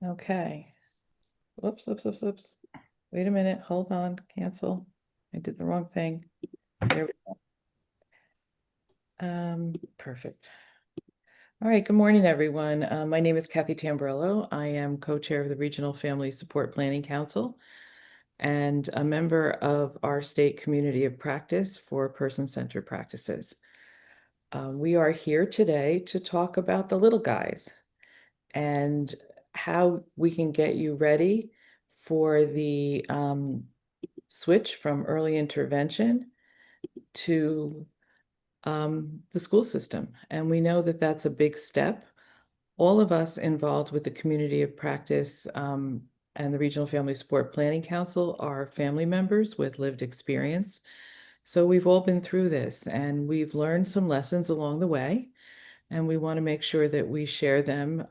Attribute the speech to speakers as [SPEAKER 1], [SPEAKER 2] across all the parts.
[SPEAKER 1] Okay. Whoops, whoops, whoops, whoops. Wait a minute. Hold on. Cancel. I did the wrong thing. There we go. Perfect. All right. Good morning, everyone. My name is Kathy Tamburello. I am co-chair of the Regional Family Support Planning Council and a member of our state community of practice for person-centered practices. We are here today to talk about the little guys and how we can get you ready for the switch from early intervention to the school system. And we know that that's a big step. All of us involved with the community of practice and the Regional Family Support Planning Council are family members with lived experience. So we've all been through this and we've learned some lessons along the way. And we want to make sure that we share them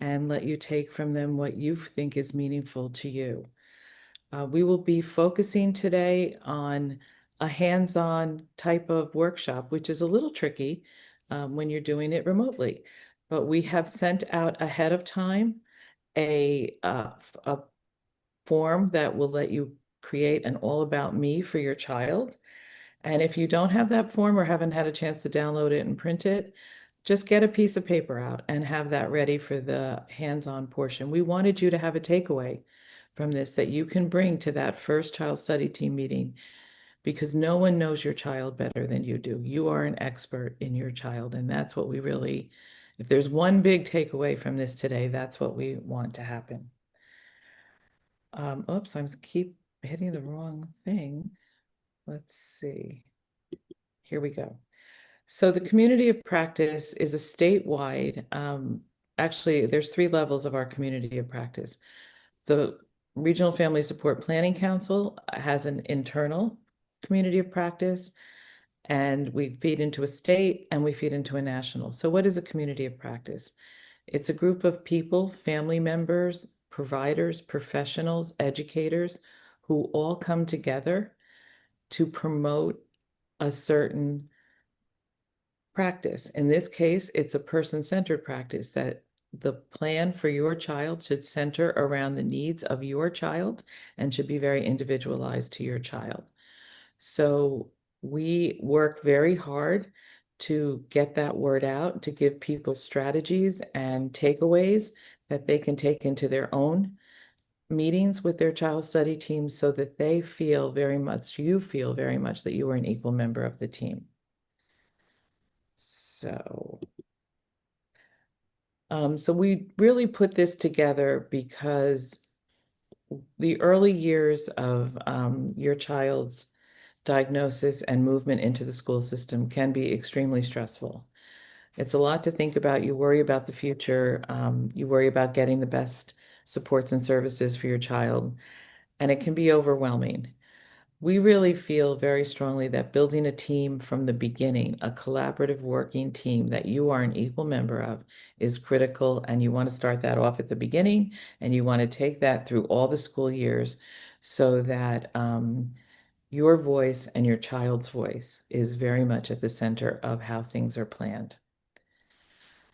[SPEAKER 1] and let you take from them what you think is meaningful to you. We will be focusing today on a hands-on type of workshop, which is a little tricky when you're doing it remotely. But we have sent out ahead of time a form that will let you create an all about me for your child. And if you don't have that form or haven't had a chance to download it and print it, just get a piece of paper out and have that ready for the hands-on portion. We wanted you to have a takeaway from this that you can bring to that first child study team meeting because no one knows your child better than you do. You are an expert in your child, and that's what we really, if there's one big takeaway from this today, that's what we want to happen. Oops, I keep hitting the wrong thing. Let's see. Here we go. So the community of practice is a statewide, actually, there's 3 levels of our community of practice. The Regional Family Support Planning Council has an internal community of practice, and we feed into a state and we feed into a national. So what is a community of practice? It's a group of people, family members, providers, professionals, educators, who all come together to promote a certain practice. In this case, it's a person-centered practice that the plan for your child should center around the needs of your child and should be very individualized to your child. So we work very hard to get that word out, to give people strategies and takeaways that they can take into their own meetings with their child study team so that they feel very much, you feel very much that you are an equal member of the team. So we really put this together because the early years of your child's diagnosis and movement into the school system can be extremely stressful. It's a lot to think about. You worry about the future. You worry about getting the best supports and services for your child, and it can be overwhelming. We really feel very strongly that building a team from the beginning, a collaborative working team that you are an equal member of, is critical. And you want to start that off at the beginning, and you want to take that through all the school years so that your voice and your child's voice is very much at the center of how things are planned.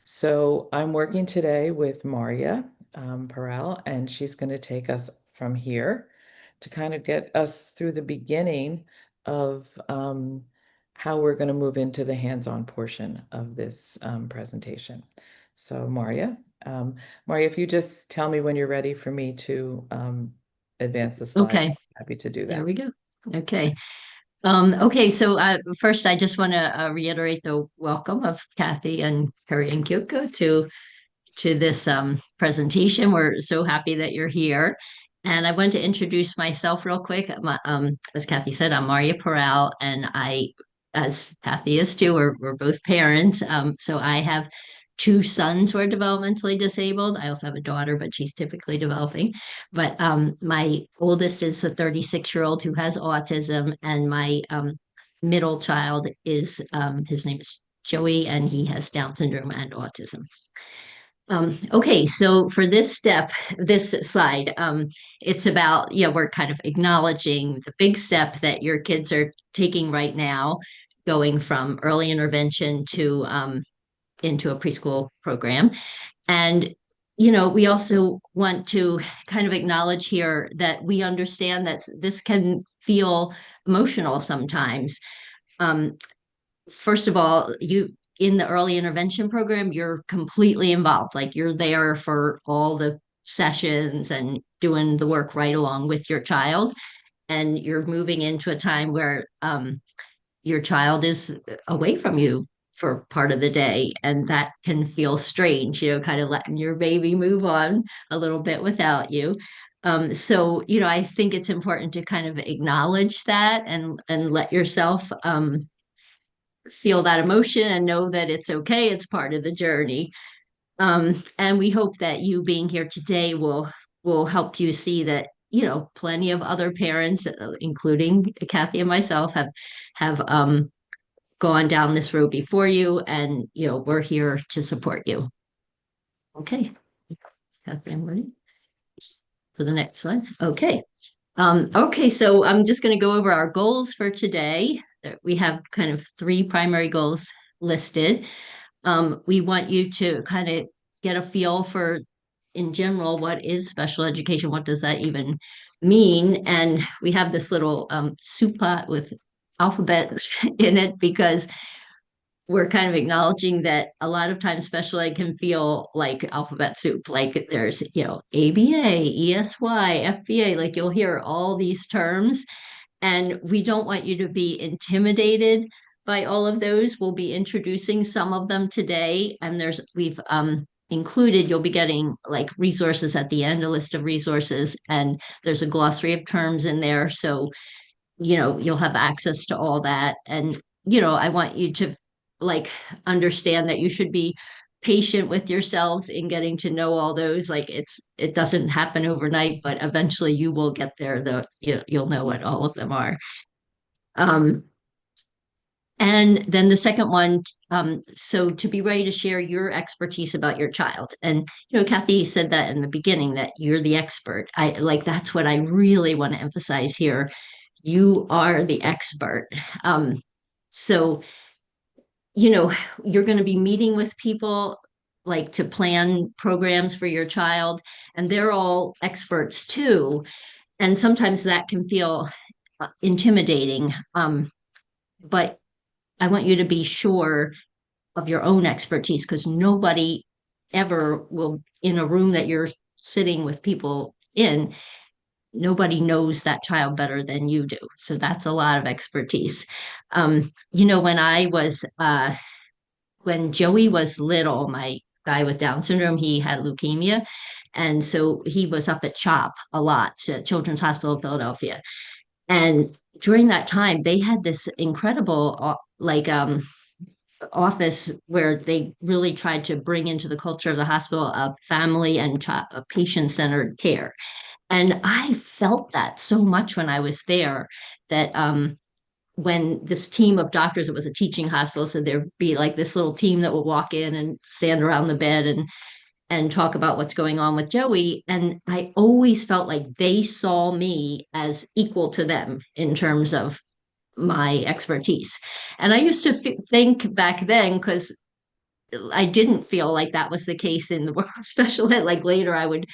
[SPEAKER 1] So I'm working today with Maria Peral, and she's going to take us from here to kind of get us through the beginning of how we're going to move into the hands-on portion of this presentation. So Maria, if you just tell me when you're ready for me to advance the slide,
[SPEAKER 2] Okay,
[SPEAKER 1] I'm happy to do
[SPEAKER 2] there
[SPEAKER 1] that.
[SPEAKER 2] we go. Okay. Okay, so first I just want to reiterate the welcome of Kathy and Carrie and Kyoko to this presentation. We're so happy that you're here. And I want to introduce myself real quick. As Kathy said, I'm Maria Peral, and as Kathy is too, we're both parents. So I have 2 sons who are developmentally disabled. I also have a daughter, but she's typically developing. But my oldest is a 36-year-old who has autism, and my middle child is his name is Joey, and he has Down syndrome and autism. Okay, so for this slide, it's about, we're kind of acknowledging the big step that your kids are taking right now, going from early intervention to into a preschool program. And we also want to kind of acknowledge here that we understand that this can feel emotional sometimes. Um, First of all, you in the early intervention program, you're completely involved. Like you're there for all the sessions and doing the work right along with your child. And you're moving into a time where your child is away from you for part of the day. And that can feel strange, kind of letting your baby move on a little bit without you. So, I think it's important to kind of acknowledge that and let yourself feel that emotion and know that it's okay. It's part of the journey. And we hope that you being here today will help you see that plenty of other parents, including Kathy and myself, have gone down this road before you, and we're here to support you. Okay, Kathy, I'm ready for the next slide. Okay. Okay, so I'm just going to go over our goals for today. We have kind of three primary goals listed. We want you to kind of get a feel for, in general, what is special education? What does that even mean? And we have this little soup pot with alphabets in it because we're kind of acknowledging that a lot of times special ed can feel like alphabet soup. Like there's, ABA, ESY, FBA, like you'll hear all these terms. And we don't want you to be intimidated by all of those. We'll be introducing some of them today. And we've included, you'll be getting like resources at the end, a list of resources, and there's a glossary of terms in there. So you'll have access to all that. And I want you to like understand that you should be patient with yourselves in getting to know all those. Like it doesn't happen overnight, but eventually you will get there, though. You'll know what all of them are. um and then the second one, so to be ready to share your expertise about your child. And, Kathy said that in the beginning, that you're the expert. I like, that's what I really want to emphasize here. You are the expert. So, you know, you're going to be meeting with people like to plan programs for your child, and they're all experts too. And sometimes that can feel intimidating. But I want you to be sure of your own expertise, because nobody ever will, in a room that you're sitting with people in, nobody knows that child better than you do. So that's a lot of expertise. When when Joey was little, my guy with Down syndrome, he had leukemia. And so he was up at CHOP a lot, Children's Hospital of Philadelphia. And during that time, they had this incredible, office where they really tried to bring into the culture of the hospital of family and patient-centered care. And I felt that so much when I was there, that when this team of doctors, it was a teaching hospital, so there'd be like this little team that would walk in and stand around the bed and talk about what's going on with Joey. And I always felt like they saw me as equal to them in terms of my expertise. And I used to think back then, because I didn't feel like that was the case in the world of special ed. Like later, I would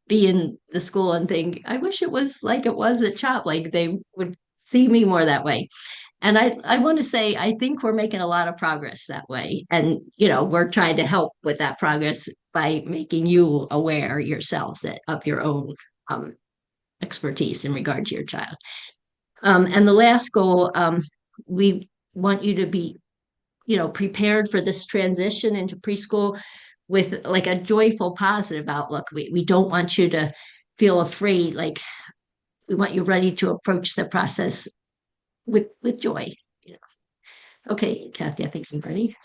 [SPEAKER 2] be in the school and think, I wish it was like it was at CHOP. Like they would see me more that way. And I want to say, I think we're making a lot of progress that way. And, we're trying to help with that progress by making you aware yourselves of your own expertise in regard to your child. And the last goal, we want you to be, prepared for this transition into preschool with like a joyful, positive outlook. We don't want you to feel afraid. Like we want you ready to approach the process with joy. You know. Okay, Kathy, I think I'm ready.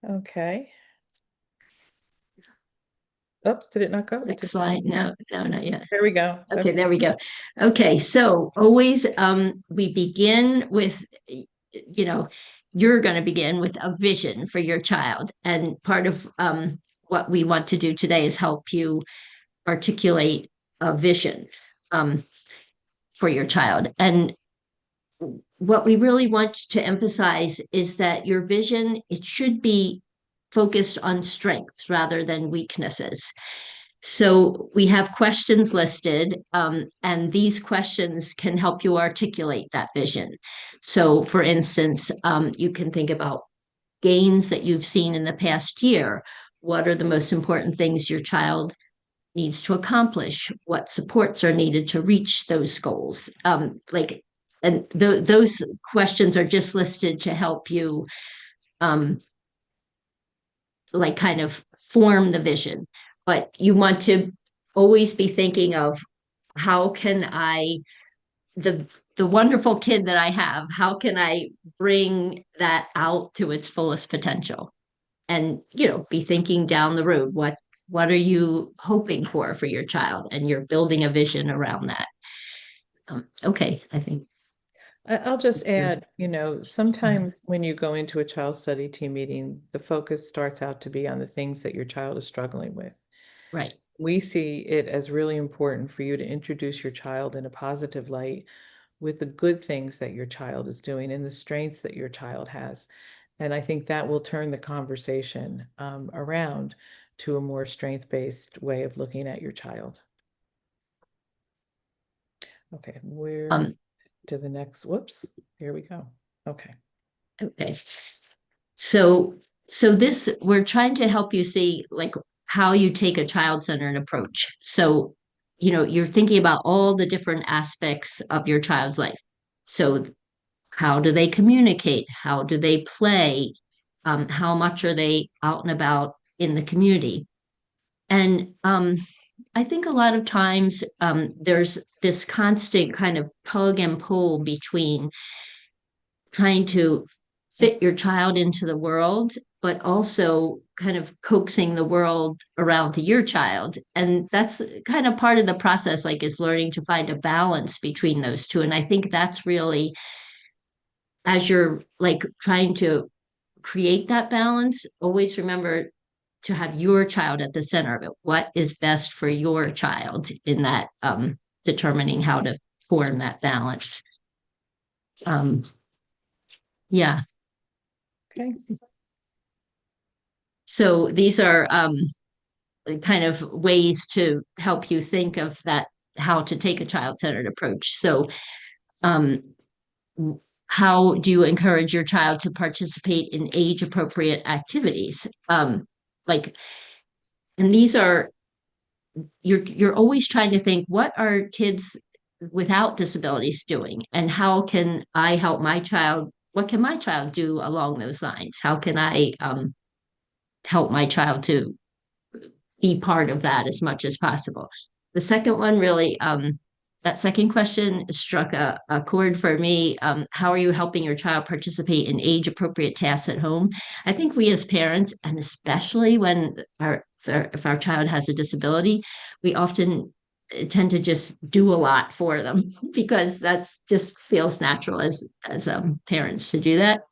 [SPEAKER 1] Okay. Oops, did it not go?
[SPEAKER 2] Next slide. No, no, not yet.
[SPEAKER 1] There we go.
[SPEAKER 2] Okay, there we go. Okay, so always we begin with, you're going to begin with a vision for your child. And part of what we want to do today is help you articulate a vision um, for your child. And what we really want to emphasize is that your vision, it should be focused on strengths rather than weaknesses. So we have questions listed, and these questions can help you articulate that vision. So, for instance, you can think about gains that you've seen in the past year. What are the most important things your child needs to accomplish? What supports are needed to reach those goals? And those questions are just listed to help you, um, kind of form the vision. But you want to always be thinking of how can the the wonderful kid that I have, how can I bring that out to its fullest potential? And be thinking down the road, what are you hoping for your child, and you're building a vision around that. Okay, I think.
[SPEAKER 1] I'll just add, sometimes when you go into a child study team meeting, the focus starts out to be on the things that your child is struggling with.
[SPEAKER 2] Right.
[SPEAKER 1] We see it as really important for you to introduce your child in a positive light with the good things that your child is doing and the strengths that your child has. And I think that will turn the conversation around to a more strength-based way of looking at your child. Okay, we're
[SPEAKER 2] um
[SPEAKER 1] to the next, whoops, here we go. Okay.
[SPEAKER 2] okay, so this, we're trying to help you see like how you take a child-centered approach. So you're thinking about all the different aspects of your child's life. So how do they communicate? How do they play? How much are they out and about in the community? And I think a lot of times there's this constant kind of tug and pull between trying to fit your child into the world, but also kind of coaxing the world around to your child. And that's kind of part of the process, like is learning to find a balance between those two. And I think that's really, as you're like trying to create that balance, always remember to have your child at the center of it. What is best for your child in that, determining how to form that balance. Um, yeah.
[SPEAKER 1] Okay.
[SPEAKER 2] So these are kind of ways to help you think of that, how to take a child-centered approach. So um, how do you encourage your child to participate in age-appropriate activities? Like, and these are, you're always trying to think, what are kids without disabilities doing, and how can I help my child? What can my child do along those lines? How can I help my child to be part of that as much as possible? The second one really, that second question struck a chord for me. How are you helping your child participate in age appropriate tasks at home? I think we as parents, and especially when if our child has a disability, we often tend to just do a lot for them because that's just feels natural as parents to do that.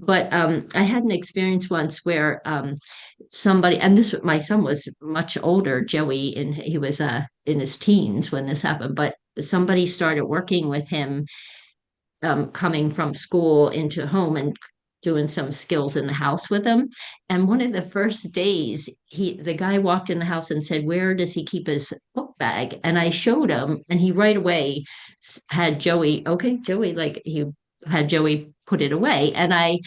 [SPEAKER 2] But I had an experience once where somebody, and this, my son was much older, Joey, and he was in his teens when this happened, but somebody started working with him, coming from school into home and doing some skills in the house with him. And one of the first days, the guy walked in the house and said, "Where does he keep his book bag?" And I showed him, and he right away had Joey, okay, Joey, like he had Joey put it away. And I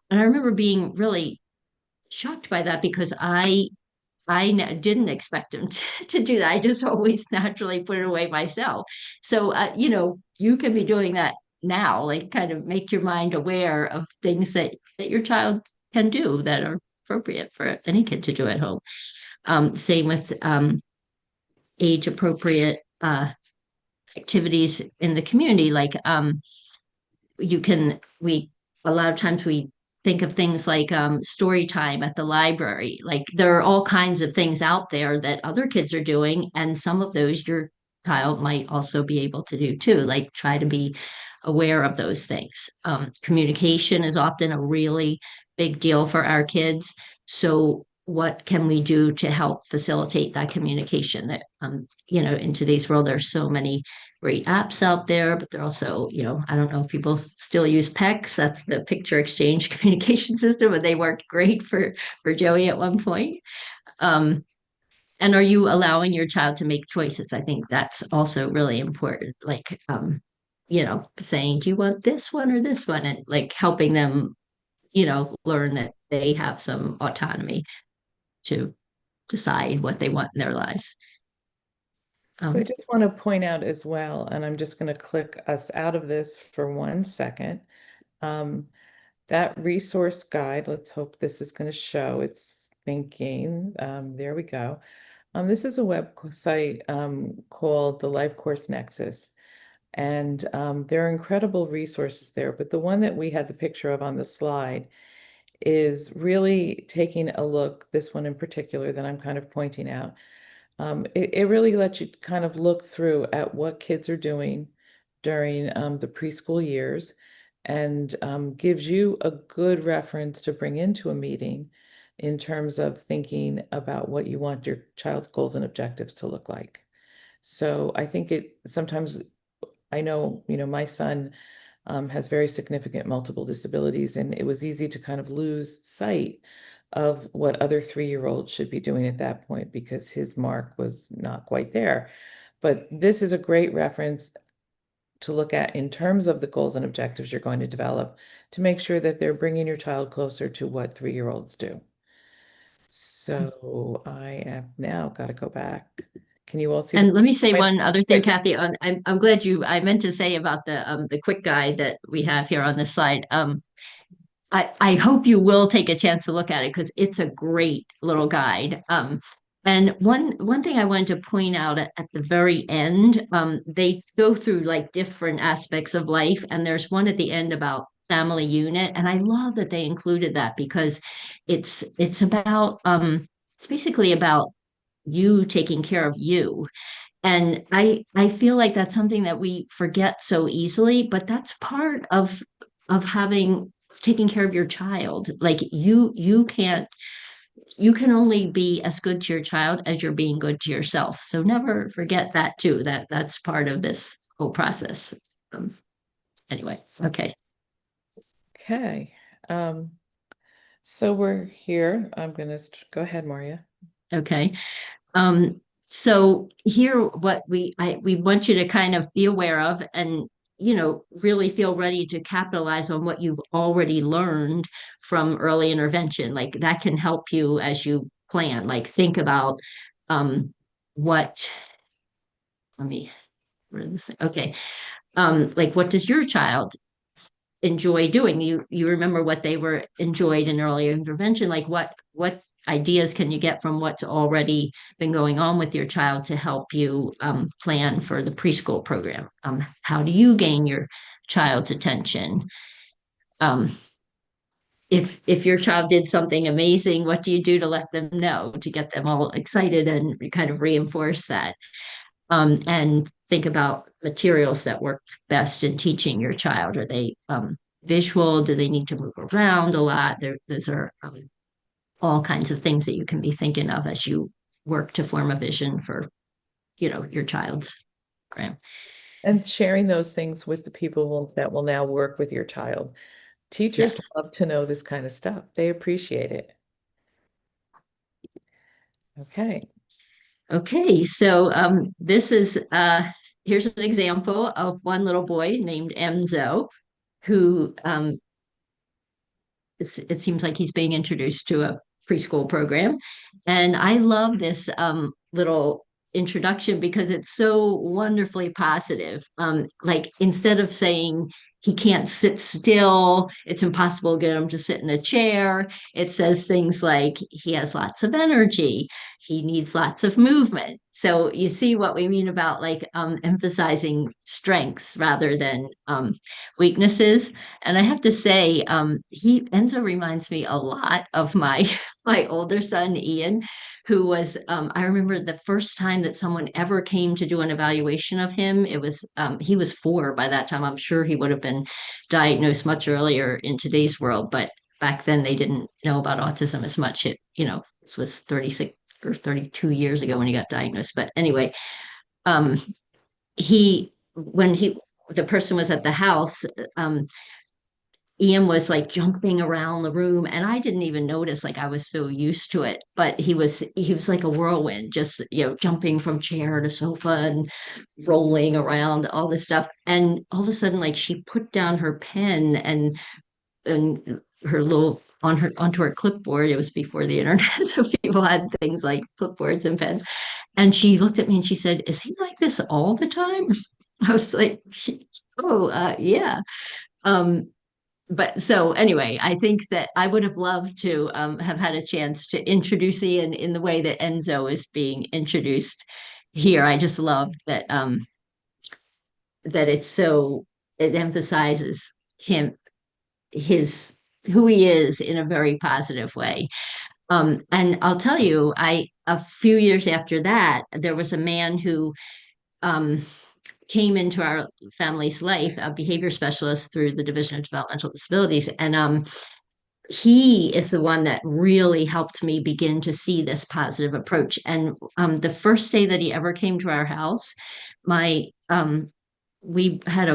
[SPEAKER 2] remember being really shocked by that because didn't expect him to do that. I just always naturally put it away myself. So, you can be doing that now, like kind of make your mind aware of things that your child can do that are appropriate for any kid to do at home. Same with age appropriate activities in the community. Like we a lot of times we think of things like story time at the library. Like there are all kinds of things out there that other kids are doing, and some of those your child might also be able to do too. Like try to be aware of those things. Communication is often a really big deal for our kids. So what can we do to help facilitate that communication? That in today's world, there's so many great apps out there, but they're also, I don't know if people still use PECs. That's the picture exchange communication system, but they worked great for Joey at one point. Um, and are you allowing your child to make choices? I think that's also really important. Like, saying, do you want this one or this one? And like helping them, learn that they have some autonomy to decide what they want in their lives.
[SPEAKER 1] So I
[SPEAKER 2] Um,
[SPEAKER 1] just want to point out as well, and I'm just going to click us out of this for 1 second. Um, that resource guide, let's hope this is going to show it's thinking. There we go. This is a website called the Life Course Nexus, and there are incredible resources there. But the one that we had the picture of on the slide is really taking a look, this one in particular that I'm kind of pointing out. It really lets you kind of look through at what kids are doing during the preschool years and gives you a good reference to bring into a meeting in terms of thinking about what you want your child's goals and objectives to look like. So I think it sometimes, I know, my son has very significant multiple disabilities, and it was easy to kind of lose sight of what other 3-year-olds should be doing at that point because his mark was not quite there. But this is a great reference to look at in terms of the goals and objectives you're going to develop to make sure that they're bringing your child closer to what 3-year-olds do. So I have now got to go back. Can you all see the
[SPEAKER 2] and let me say
[SPEAKER 1] point?
[SPEAKER 2] one other thing,
[SPEAKER 1] Wait, just
[SPEAKER 2] Kathy. I'm glad I meant to say about the quick guide that we have here on this slide. I hope you will take a chance to look at it because it's a great little guide. And one thing I wanted to point out at the very end, they go through like different aspects of life, and there's one at the end about family unit, and I love that they included that because it's about it's basically about you taking care of you. And I feel like that's something that we forget so easily, but that's part of having taking care of your child. Like you can only be as good to your child as you're being good to yourself. So never forget that too. That's part of this whole process. Um, anyway, okay.
[SPEAKER 1] okay. So we're here. I'm gonna go ahead, Maria.
[SPEAKER 2] Okay. So here, what we want you to kind of be aware of and, really feel ready to capitalize on what you've already learned from early intervention. Like that can help you as you plan, like think about, what, let me, where did this thing? Okay. Like what does your child enjoy doing? You remember what they were enjoyed in earlier intervention, like what ideas can you get from what's already been going on with your child to help you plan for the preschool program? How do you gain your child's attention? um, if your child did something amazing, what do you do to let them know, to get them all excited and kind of reinforce that? And think about materials that work best in teaching your child. Are they visual? Do they need to move around a lot? Those are all kinds of things that you can be thinking of as you work to form a vision for, your child's program.
[SPEAKER 1] And sharing those things with the people that will now work with your child. Teachers
[SPEAKER 2] Yes.
[SPEAKER 1] love to know this kind of stuff. They appreciate it. Okay.
[SPEAKER 2] Okay. So this is here's an example of one little boy named Enzo who it seems like he's being introduced to a preschool program. And I love this little introduction because it's so wonderfully positive. Like instead of saying he can't sit still, it's impossible to get him to sit in a chair, it says things like he has lots of energy, he needs lots of movement. So you see what we mean about like emphasizing strengths rather than weaknesses. And I have to say, Enzo reminds me a lot of my my older son Ian, who was I remember the first time that someone ever came to do an evaluation of him. It was he was 4 by that time. I'm sure he would have been diagnosed much earlier in today's world, but back then they didn't know about autism as much. This was 36 or 32 years ago when he got diagnosed. But anyway, um, he when the person was at the house, um, Ian was like jumping around the room, and I didn't even notice, like I was so used to it. But he was like a whirlwind, just jumping from chair to sofa and rolling around, all this stuff. And all of a sudden, like she put down her pen and her little on her onto her clipboard. It was before the internet, so people had things like clipboards and pens. And she looked at me and she said, "Is he like this all the time?" I was like, "Oh, yeah." Um, but so anyway, I think that I would have loved to have had a chance to introduce Ian in the way that Enzo is being introduced here. I just love that it emphasizes him, his who he is in a very positive way. And I'll tell you, I a few years after that, there was a man who um, came into our family's life, a behavior specialist through the Division of Developmental Disabilities, and he is the one that really helped me begin to see this positive approach. And the first day that he ever came to our house, my we had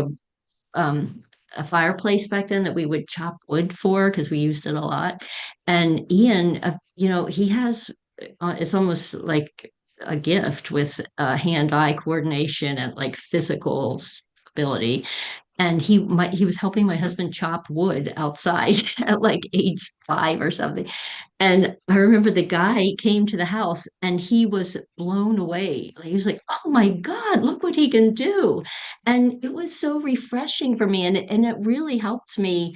[SPEAKER 2] um, a fireplace back then that we would chop wood for because we used it a lot. And Ian, he has it's almost like a gift with hand-eye coordination and like physical ability. And he was helping my husband chop wood outside at like age 5 or something. And I remember the guy came to the house and he was blown away. He was like, "Oh my God, look what he can do." And it was so refreshing for me. And it really helped me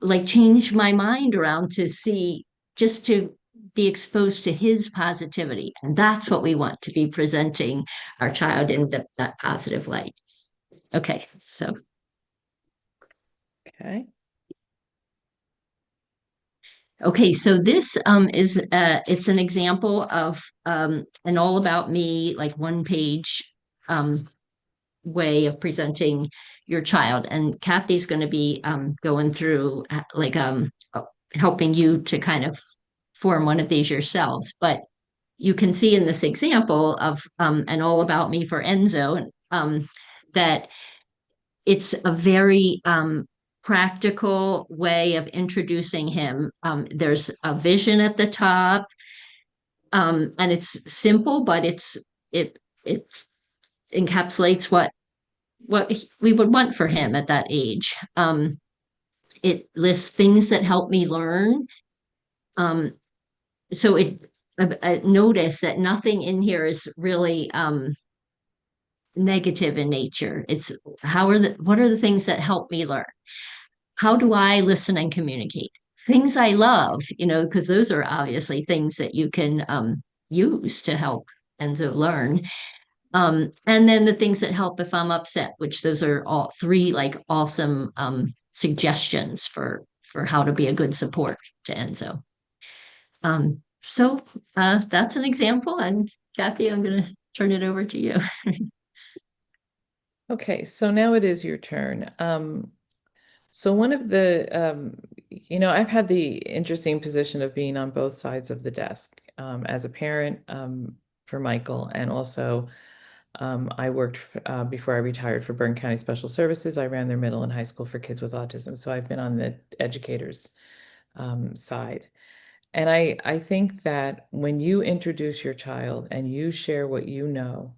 [SPEAKER 2] like change my mind around to see, just to be exposed to his positivity. And that's what we want to be presenting our child in that positive light. Okay, so
[SPEAKER 1] Okay.
[SPEAKER 2] okay, so this is it's an example of an all about me, like one page um, way of presenting your child. And Kathy's going to be going through helping you to kind of form one of these yourselves. But you can see in this example of an all about me for Enzo that it's a very practical way of introducing him. There's a vision at the top, and it's simple, but it encapsulates what we would want for him at that age. It lists things that help me learn. Um, so I notice that nothing in here is really negative in nature. It's what are the things that help me learn? How do I listen and communicate? Things I love, because those are obviously things that you can use to help Enzo learn. And then the things that help if I'm upset, which those are all three like awesome suggestions for how to be a good support to Enzo. So that's an example. And Kathy, I'm going to turn it over to you.
[SPEAKER 1] Okay, so now it is your turn. So one of the, I've had the interesting position of being on both sides of the desk as a parent for Michael, and also I worked before I retired for Bergen County Special Services. I ran their middle and high school for kids with autism, so I've been on the educators side. And I think that when you introduce your child and you share what you know,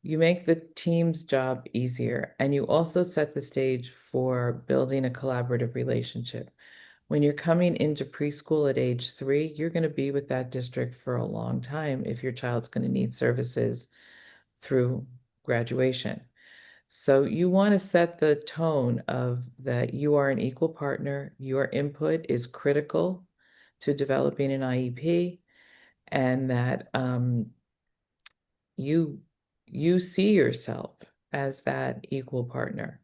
[SPEAKER 1] you make the team's job easier, and you also set the stage for building a collaborative relationship. When you're coming into preschool at age 3, you're going to be with that district for a long time if your child's going to need services through graduation. So you want to set the tone of that you are an equal partner, your input is critical to developing an IEP, and that you you see yourself as that equal partner.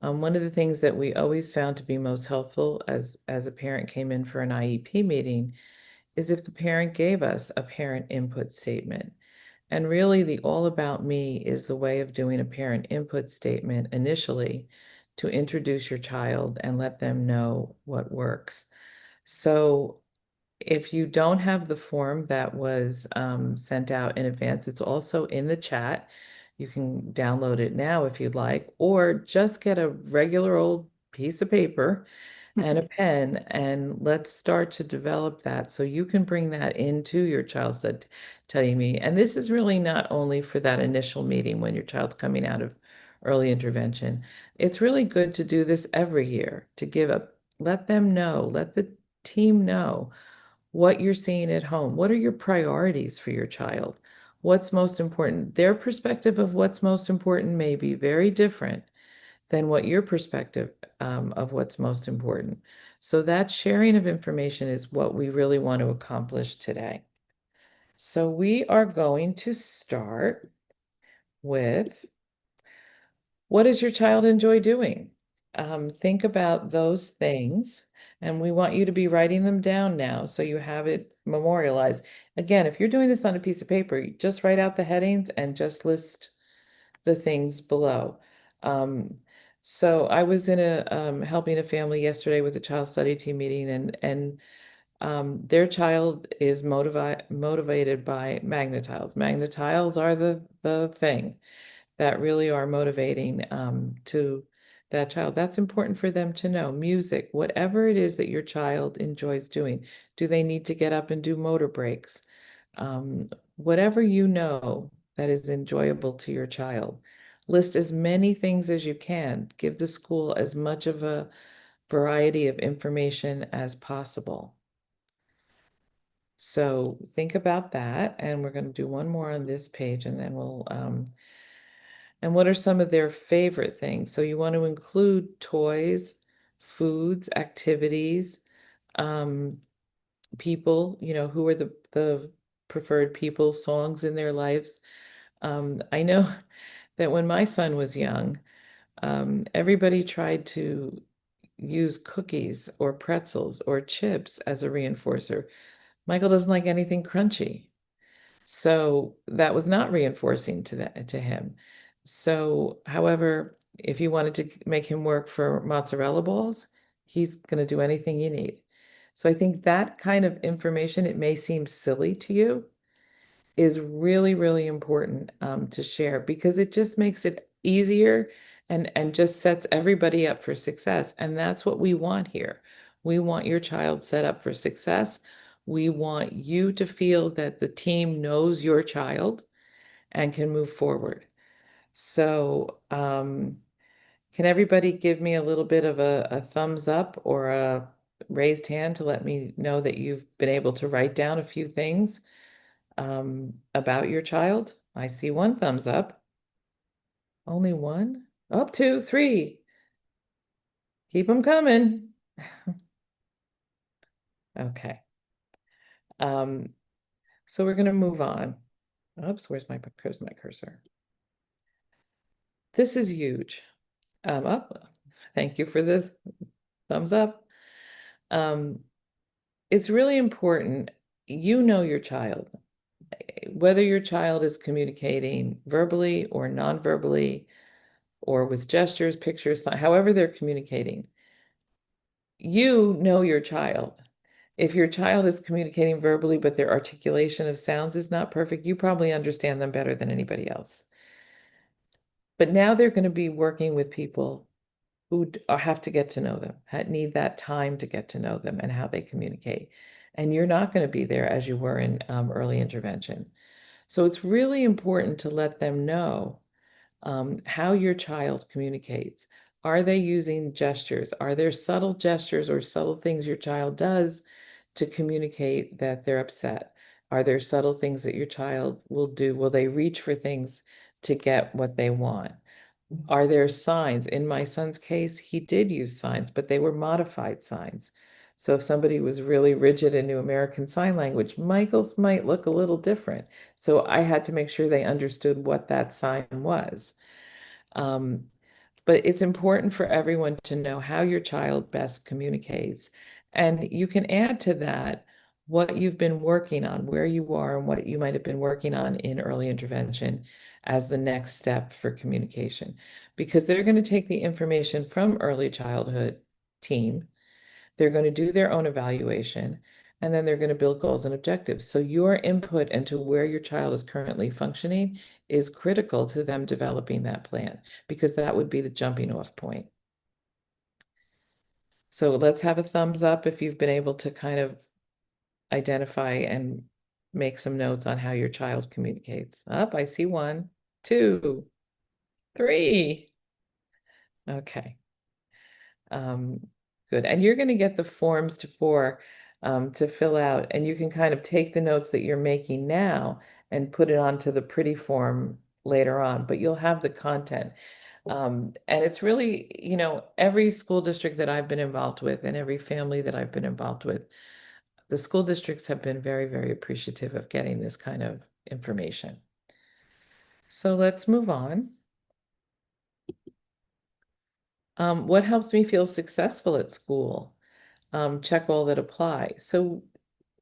[SPEAKER 1] One of the things that we always found to be most helpful as a parent came in for an IEP meeting is if the parent gave us a parent input statement. And really, the all about me is the way of doing a parent input statement initially to introduce your child and let them know what works. So if you don't have the form that was sent out in advance, it's also in the chat. You can download it now if you'd like, or just get a regular old piece of paper and a pen, and let's start to develop that so you can bring that into your child's study meeting. And this is really not only for that initial meeting when your child's coming out of early intervention. It's really good to do this every year to let them know, let the team know what you're seeing at home. What are your priorities for your child? What's most important? Their perspective of what's most important may be very different than what your perspective of what's most important. So that sharing of information is what we really want to accomplish today. So we are going to start with, what does your child enjoy doing? Think about those things, and we want you to be writing them down now so you have it memorialized. Again, if you're doing this on a piece of paper, you just write out the headings and just list the things below. Um, so I was in a helping a family yesterday with a child study team meeting, and their child is motivated by magnet tiles. Magnet tiles are the thing that really are motivating to that child. That's important for them to know. Music, whatever it is that your child enjoys doing. Do they need to get up and do motor breaks? Whatever you know that is enjoyable to your child. List as many things as you can. Give the school as much of a variety of information as possible. So think about that, and we're going to do one more on this page, and then and what are some of their favorite things? So you want to include toys, foods, activities, um, people, who are the preferred people, songs in their lives. I know that when my son was young, everybody tried to use cookies or pretzels or chips as a reinforcer. Michael doesn't like anything crunchy. So that was not reinforcing to him. So, however, if you wanted to make him work for mozzarella balls, he's going to do anything you need. So I think that kind of information, it may seem silly to you, is really, really important to share because it just makes it easier and just sets everybody up for success. And that's what we want here. We want your child set up for success. We want you to feel that the team knows your child and can move forward. So, can everybody give me a little bit of a thumbs up or a raised hand to let me know that you've been able to write down a few things about your child? I see one thumbs up. Only one? Up, two, three. Keep them coming. Okay. Um, so we're going to move on. Oops, where's my cursor? This is huge. Up. Thank you for the thumbs up. Um, it's really important. You know your child, whether your child is communicating verbally or non-verbally or with gestures, pictures, however they're communicating. You know your child. If your child is communicating verbally, but their articulation of sounds is not perfect, you probably understand them better than anybody else. But now they're going to be working with people who have to get to know them, need that time to get to know them and how they communicate. And you're not going to be there as you were in early intervention. So it's really important to let them know how your child communicates. Are they using gestures? Are there subtle gestures or subtle things your child does to communicate that they're upset? Are there subtle things that your child will do? Will they reach for things to get what they want? Are there signs? In my son's case, he did use signs, but they were modified signs. So if somebody was really rigid and knew American Sign Language, Michael's might look a little different. So I had to make sure they understood what that sign was. Um, but it's important for everyone to know how your child best communicates. And you can add to that what you've been working on, where you are, and what you might have been working on in early intervention as the next step for communication. Because they're going to take the information from early childhood team, they're going to do their own evaluation, and then they're going to build goals and objectives. So your input into where your child is currently functioning is critical to them developing that plan, because that would be the jumping off point. So let's have a thumbs up if you've been able to kind of identify and make some notes on how your child communicates. Up, I see one, two, three. Okay. Um, good. And you're going to get the forms to fill out, and you can kind of take the notes that you're making now and put it onto the pretty form later on, but you'll have the content. And it's really, every school district that I've been involved with and every family that I've been involved with, the school districts have been very, very appreciative of getting this kind of information. So let's move on. What helps me feel successful at school? Check all that apply. So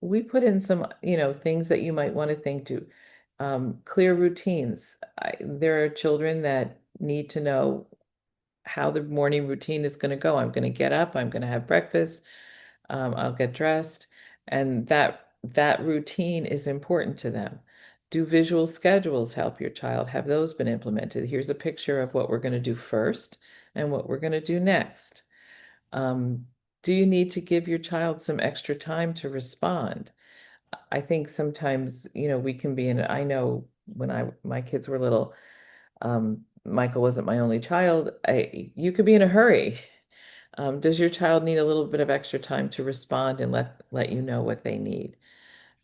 [SPEAKER 1] we put in some, things that you might want to think to. Clear routines. There are children that need to know how the morning routine is going to go. I'm going to get up, I'm going to have breakfast, I'll get dressed, and that routine is important to them. Do visual schedules help your child? Have those been implemented? Here's a picture of what we're going to do first and what we're going to do next. Um, do you need to give your child some extra time to respond? I think sometimes, we can be in, I know when my kids were little, Michael wasn't my only child. You could be in a hurry. Does your child need a little bit of extra time to respond and let you know what they need?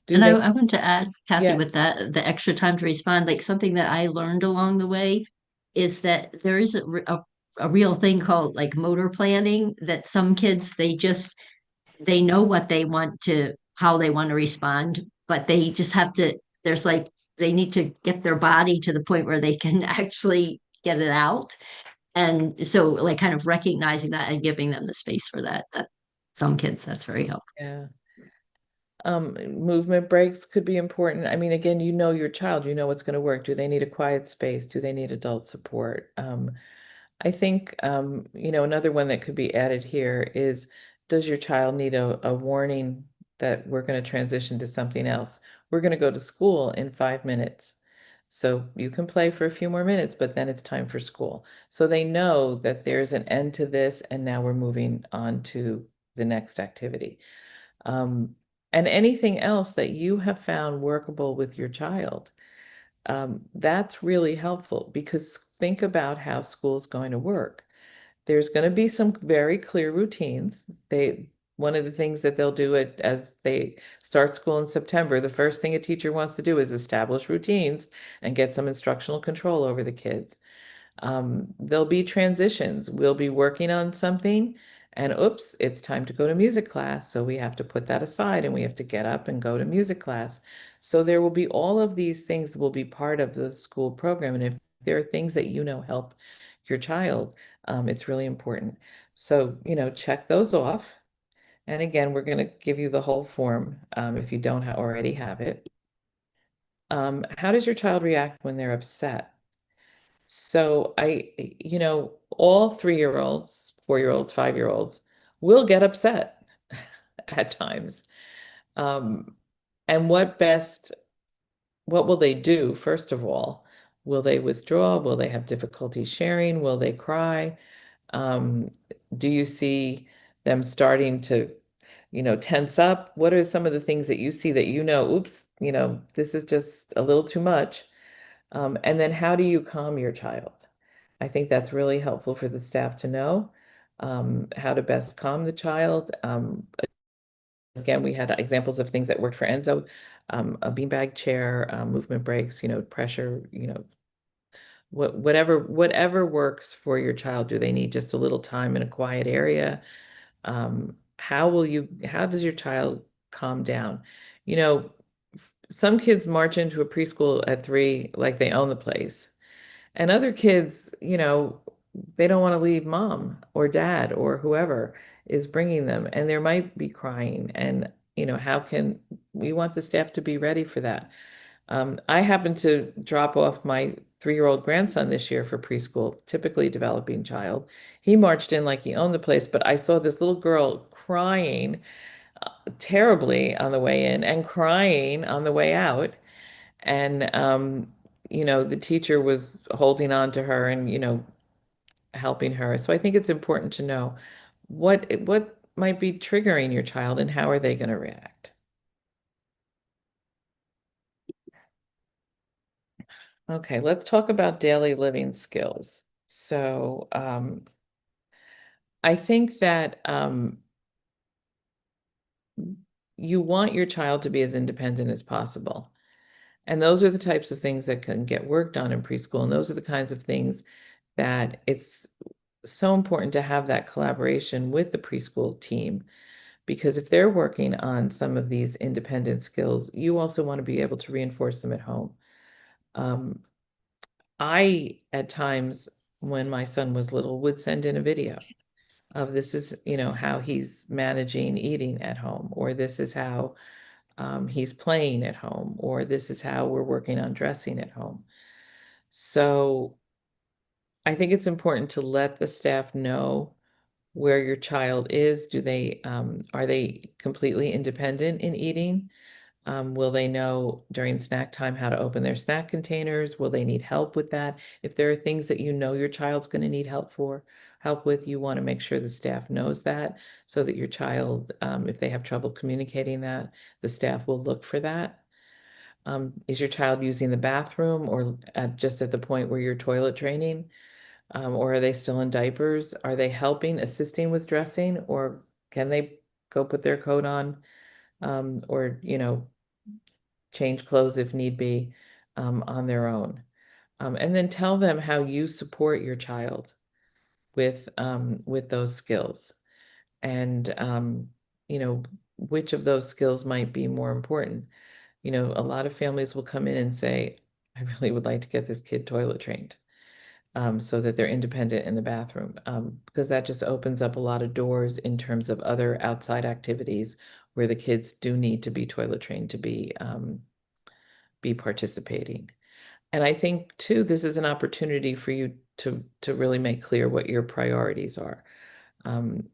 [SPEAKER 1] Do
[SPEAKER 2] And
[SPEAKER 1] they?
[SPEAKER 2] I want to add, Kathy,
[SPEAKER 1] Yeah,
[SPEAKER 2] with that, the extra time to respond, like something that I learned along the way is that there is a real thing called like motor planning that some kids, they know what they want to, how they want to respond, but they just have to, there's like, they need to get their body to the point where they can actually get it out. And so like kind of recognizing that and giving them the space for that some kids, that's very helpful.
[SPEAKER 1] yeah. Movement breaks could be important. I mean, again, your child, you know what's going to work. Do they need a quiet space? Do they need adult support? I think, another one that could be added here is, does your child need a warning that we're going to transition to something else? We're going to go to school in 5 minutes. So you can play for a few more minutes, but then it's time for school. So they know that there's an end to this, and now we're moving on to the next activity. Um, and anything else that you have found workable with your child, that's really helpful, because think about how school's going to work. There's going to be some very clear routines. One of the things that they'll do as they start school in September, the first thing a teacher wants to do is establish routines and get some instructional control over the kids. There'll be transitions. We'll be working on something, and oops, it's time to go to music class. So we have to put that aside and we have to get up and go to music class. So there will be all of these things that will be part of the school program. And if there are things that help your child, it's really important. So, check those off. And again, we're going to give you the whole form if you don't already have it. How does your child react when they're upset? So all 3-year-olds, 4-year-olds, 5-year-olds will get upset at times. Um, and what will they do, first of all? Will they withdraw? Will they have difficulty sharing? Will they cry? Um, do you see them starting to, tense up? What are some of the things that you see that oops, this is just a little too much? And then how do you calm your child? I think that's really helpful for the staff to know, how to best calm the child. Again, we had examples of things that worked for Enzo, a beanbag chair, movement breaks, pressure, whatever works for your child. Do they need just a little time in a quiet area? How does your child calm down? Some kids march into a preschool at 3 like they own the place. And other kids, they don't want to leave mom or dad or whoever is bringing them, and there might be crying. And, how can we want the staff to be ready for that? I happened to drop off my 3-year-old grandson this year for preschool, typically developing child. He marched in like he owned the place, but I saw this little girl crying terribly on the way in and crying on the way out. And, the teacher was holding on to her and, helping her. So I think it's important to know what might be triggering your child and how are they going to react. Okay, let's talk about daily living skills. So, I think that you want your child to be as independent as possible. And those are the types of things that can get worked on in preschool. And those are the kinds of things that it's so important to have that collaboration with the preschool team. Because if they're working on some of these independent skills, you also want to be able to reinforce them at home. Um, I, at times, when my son was little, would send in a video of this is, how he's managing eating at home, or this is how he's playing at home, or this is how we're working on dressing at home. So I think it's important to let the staff know where your child is. Are they completely independent in eating? Will they know during snack time how to open their snack containers? Will they need help with that? If there are things that you know your child's going to need help with, you want to make sure the staff knows that so that your child, if they have trouble communicating that, the staff will look for that. Is your child using the bathroom or just at the point where you're toilet training? Or are they still in diapers? Are they helping, assisting with dressing, or can they go put their coat on, or, change clothes if need be, on their own? And then tell them how you support your child with those skills, and which of those skills might be more important. A lot of families will come in and say, I really would like to get this kid toilet trained, so that they're independent in the bathroom, because that just opens up a lot of doors in terms of other outside activities where the kids do need to be toilet trained to be participating. And I think too, this is an opportunity for you to really make clear what your priorities are. Um,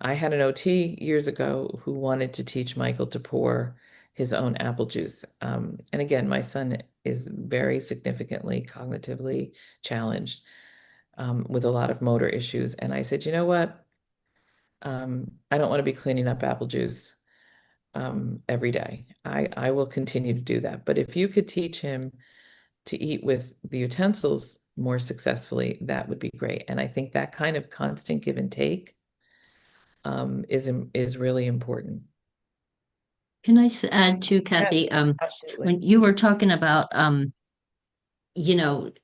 [SPEAKER 1] I had an OT years ago who wanted to teach Michael to pour his own apple juice. And again, my son is very significantly cognitively challenged, with a lot of motor issues. And I said, you know what? I don't want to be cleaning up apple juice every day. I will continue to do that. But if you could teach him to eat with the utensils more successfully, that would be great. And I think that kind of constant give and take, is really important.
[SPEAKER 2] Can I add to
[SPEAKER 1] Yes,
[SPEAKER 2] Kathy?
[SPEAKER 1] absolutely.
[SPEAKER 2] When you were talking about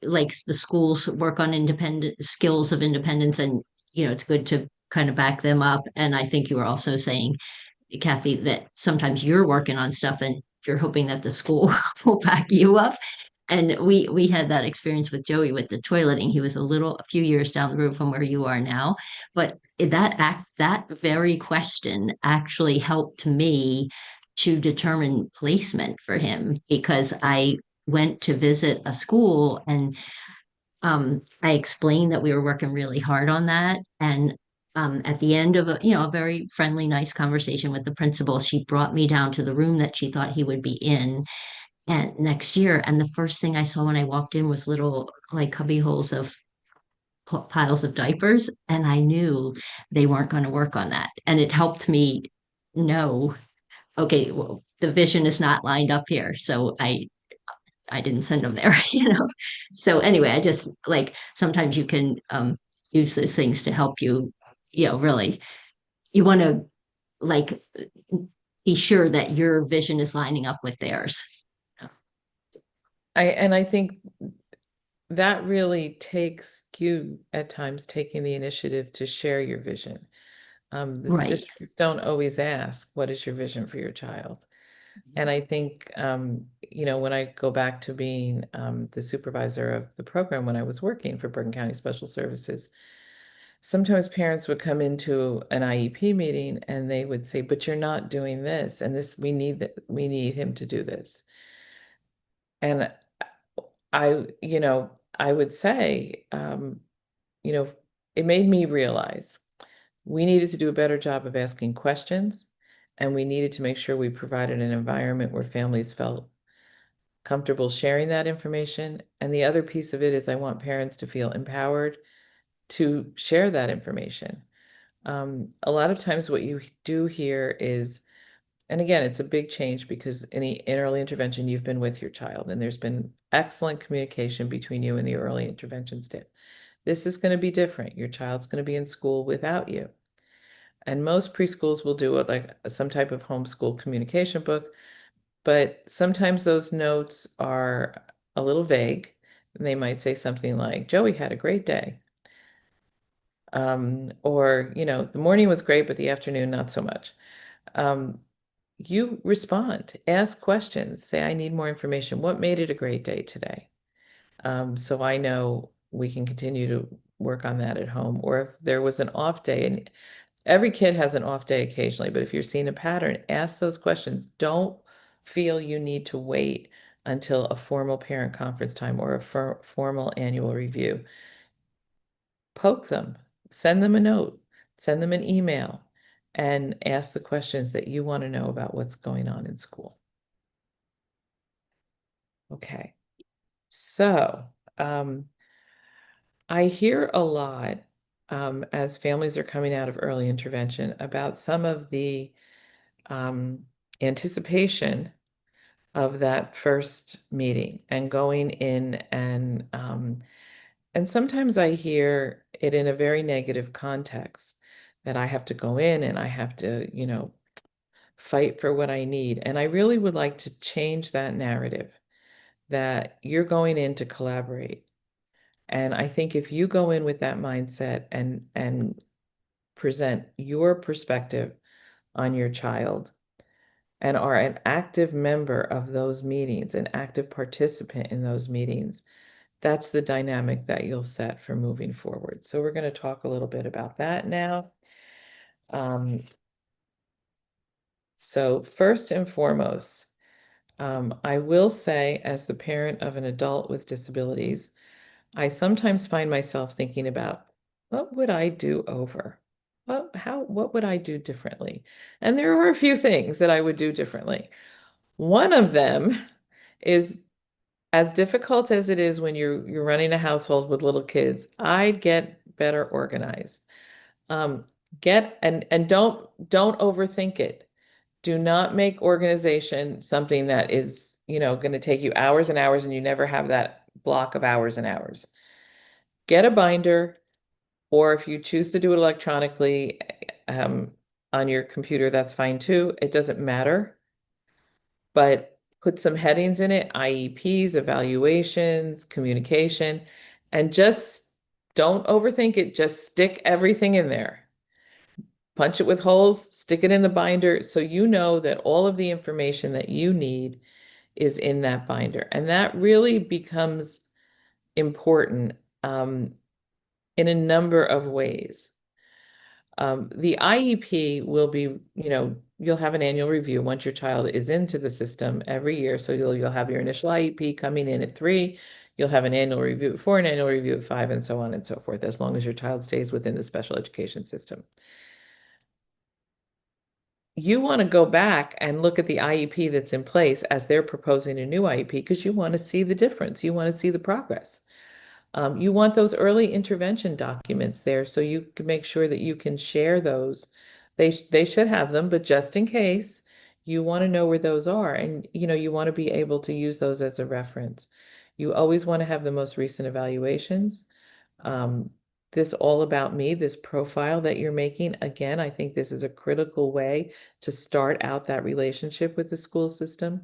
[SPEAKER 2] like the schools work on independent skills of independence, and it's good to kind of back them up. And I think you were also saying, Kathy, that sometimes you're working on stuff and you're hoping that the school will back you up. And we had that experience with Joey with the toileting. He was a few years down the road from where you are now, but that very question actually helped me to determine placement for him, because I went to visit a school, and I explained that we were working really hard on that. And at the end of a very friendly, nice conversation with the principal, she brought me down to the room that she thought he would be in and next year. And the first thing I saw when I walked in was little like cubby holes of piles of diapers. And I knew they weren't going to work on that. And it helped me know, okay, well, the vision is not lined up here. So I didn't send them there, So anyway, I just like sometimes you can use those things to help you, really. You want to like be sure that your vision is lining up with theirs.
[SPEAKER 1] I think that really takes you at times taking the initiative to share your vision. The
[SPEAKER 2] Right.
[SPEAKER 1] districts don't always ask, what is your vision for your child? And I think, when I go back to being the supervisor of the program when I was working for Bergen County Special Services, sometimes parents would come into an IEP meeting and they would say, but you're not doing this, and this, we need him to do this. And I would say, it made me realize we needed to do a better job of asking questions and we needed to make sure we provided an environment where families felt comfortable sharing that information. And the other piece of it is I want parents to feel empowered to share that information. A lot of times what you do here is, and again, it's a big change because in early intervention, you've been with your child and there's been excellent communication between you and the early intervention staff. This is going to be different. Your child's going to be in school without you. And most preschools will do it like some type of homeschool communication book, but sometimes those notes are a little vague. They might say something like, Joey had a great day. Or, the morning was great, but the afternoon, not so much. Um, you respond, ask questions, say, I need more information. What made it a great day today? So I know we can continue to work on that at home. Or if there was an off day, and every kid has an off day occasionally, but if you're seeing a pattern, ask those questions. Don't feel you need to wait until a formal parent conference time or a formal annual review. Poke them, send them a note, send them an email, and ask the questions that you want to know about what's going on in school. Okay, so I hear a lot as families are coming out of early intervention about some of the anticipation of that first meeting and going in and sometimes I hear it in a very negative context that I have to go in and I have to, fight for what I need. And I really would like to change that narrative that you're going in to collaborate. And I think if you go in with that mindset and present your perspective on your child and are an active member of those meetings, an active participant in those meetings, that's the dynamic that you'll set for moving forward. So we're going to talk a little bit about that now. Um, so first and foremost, I will say, as the parent of an adult with disabilities, I sometimes find myself thinking about what would I do over? What would I do differently? And there are a few things that I would do differently. One of them is as difficult as it is when you're running a household with little kids, I'd get better organized. Um, get and don't overthink it. Do not make organization something that is, going to take you hours and hours and you never have that block of hours and hours. Get a binder, or if you choose to do it electronically on your computer, that's fine too. It doesn't matter, but put some headings in it, IEPs, evaluations, communication, and just don't overthink it. Just stick everything in there. Punch it with holes, stick it in the binder so you know that all of the information that you need is in that binder. And that really becomes important in a number of ways. The IEP will be, you'll have an annual review once your child is into the system every year. So you'll have your initial IEP coming in at 3, you'll have an annual review at 4, an annual review at 5, and so on and so forth, as long as your child stays within the special education system. You want to go back and look at the IEP that's in place as they're proposing a new IEP because you want to see the difference. You want to see the progress. You want those early intervention documents there so you can make sure that you can share those. They should have them, but just in case, you want to know where those are, and you want to be able to use those as a reference. You always want to have the most recent evaluations. Um, this All About Me, this profile that you're making, again, I think this is a critical way to start out that relationship with the school system.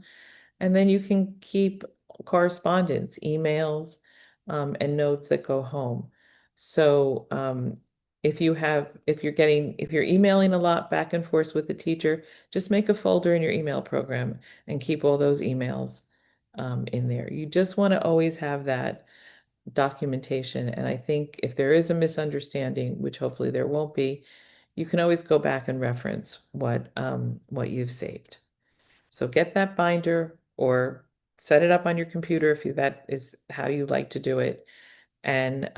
[SPEAKER 1] And then you can keep correspondence, emails, and notes that go home. So if you're emailing a lot back and forth with the teacher, just make a folder in your email program and keep all those emails in there. You just want to always have that documentation. And I think if there is a misunderstanding, which hopefully there won't be, you can always go back and reference what you've saved. So get that binder or set it up on your computer if that is how you like to do it, and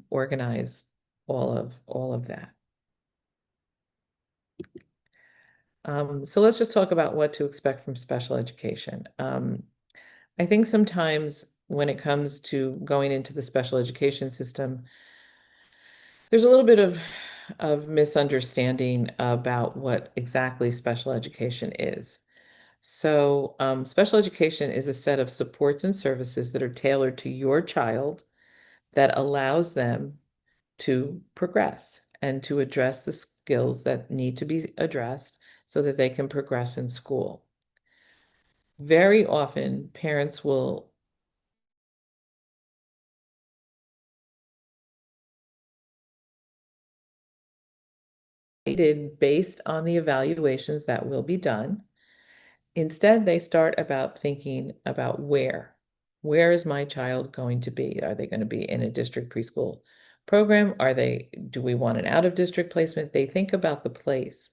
[SPEAKER 1] organize all of that. So let's just talk about what to expect from special education. I think sometimes when it comes to going into the special education system, there's a little bit of misunderstanding about what exactly special education is. So, special education is a set of supports and services that are tailored to your child that allows them to progress and to address the skills that need to be addressed so that they can progress in school. Very often, parents will based on the evaluations that will be done. Instead, they start about thinking about where. Where is my child going to be? Are they going to be in a district preschool program? Do we want an out of district placement? They think about the place.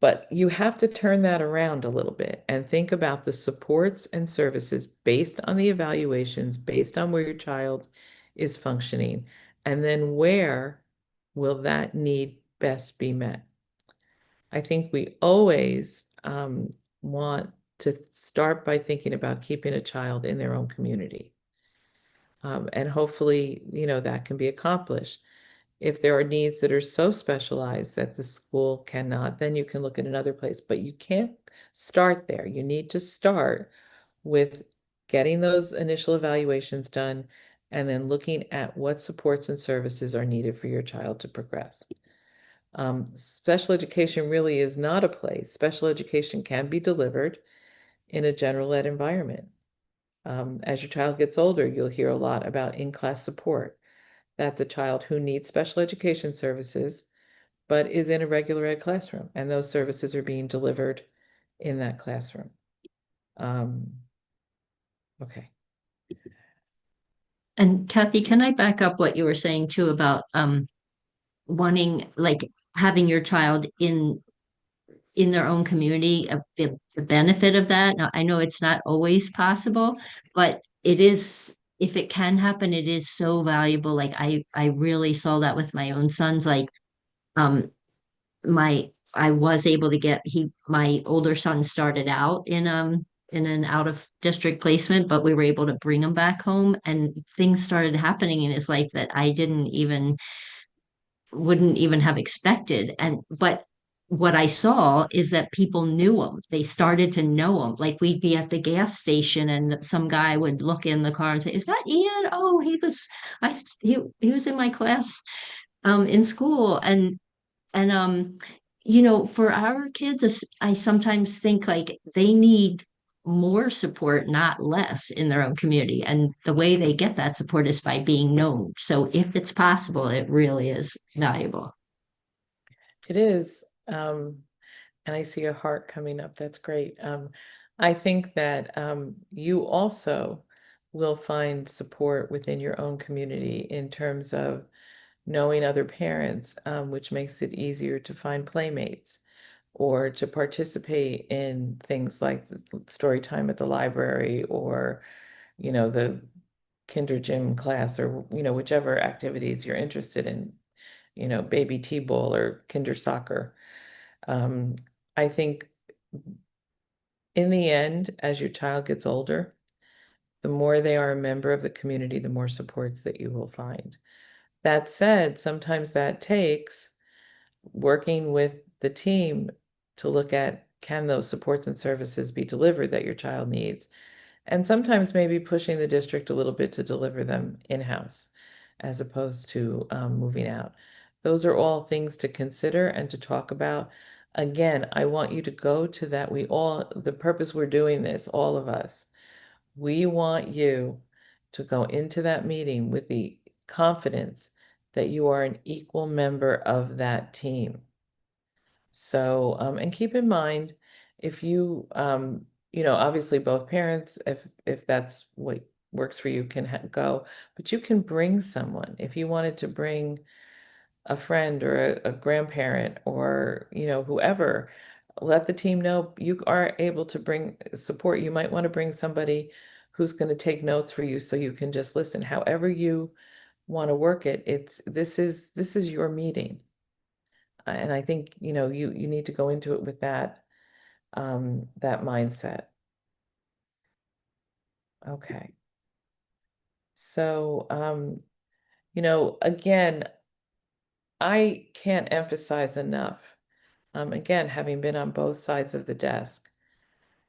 [SPEAKER 1] But you have to turn that around a little bit and think about the supports and services based on the evaluations, based on where your child is functioning, and then where will that need best be met? I think we always want to start by thinking about keeping a child in their own community. And hopefully, that can be accomplished. If there are needs that are so specialized that the school cannot, then you can look at another place, but you can't start there. You need to start with getting those initial evaluations done and then looking at what supports and services are needed for your child to progress. Special education really is not a place. Special education can be delivered in a general ed environment. As your child gets older, you'll hear a lot about in-class support. That's a child who needs special education services, but is in a regular ed classroom, and those services are being delivered in that classroom. Um, okay.
[SPEAKER 2] And Kathy, can I back up what you were saying too about wanting like having your child in their own community, the benefit of that? Now, I know it's not always possible, but it is, if it can happen, it is so valuable. Like I really saw that with my own sons. Like um my I was able to get my older son started out in an out of district placement, but we were able to bring him back home and things started happening in his life that I didn't even wouldn't even have expected. And but what I saw is that people knew him. They started to know him. Like we'd be at the gas station and some guy would look in the car and say, "Is that Ian? Oh, he was in my class in school." And for our kids, I sometimes think like they need more support, not less, in their own community. And the way they get that support is by being known. So if it's possible, it really is valuable.
[SPEAKER 1] It is. And I see a heart coming up. That's great. I think that you also will find support within your own community in terms of knowing other parents, which makes it easier to find playmates or to participate in things like the story time at the library or, the kinder gym class or, whichever activities you're interested in, baby T-ball or kinder soccer. Um, I think in the end, as your child gets older, the more they are a member of the community, the more supports that you will find. That said, sometimes that takes working with the team to look at can those supports and services be delivered that your child needs? And sometimes maybe pushing the district a little bit to deliver them in-house as opposed to moving out. Those are all things to consider and to talk about. Again, I want you to go to that. The purpose we're doing this, all of us, we want you to go into that meeting with the confidence that you are an equal member of that team. So, and keep in mind, if obviously both parents, if that's what works for you, can go, but you can bring someone. If you wanted to bring a friend or a grandparent or, whoever, let the team know you are able to bring support. You might want to bring somebody who's going to take notes for you so you can just listen. However you want to work it, this is your meeting. and I think, you need to go into it with that mindset. Okay. So, again, I can't emphasize enough, again, having been on both sides of the desk,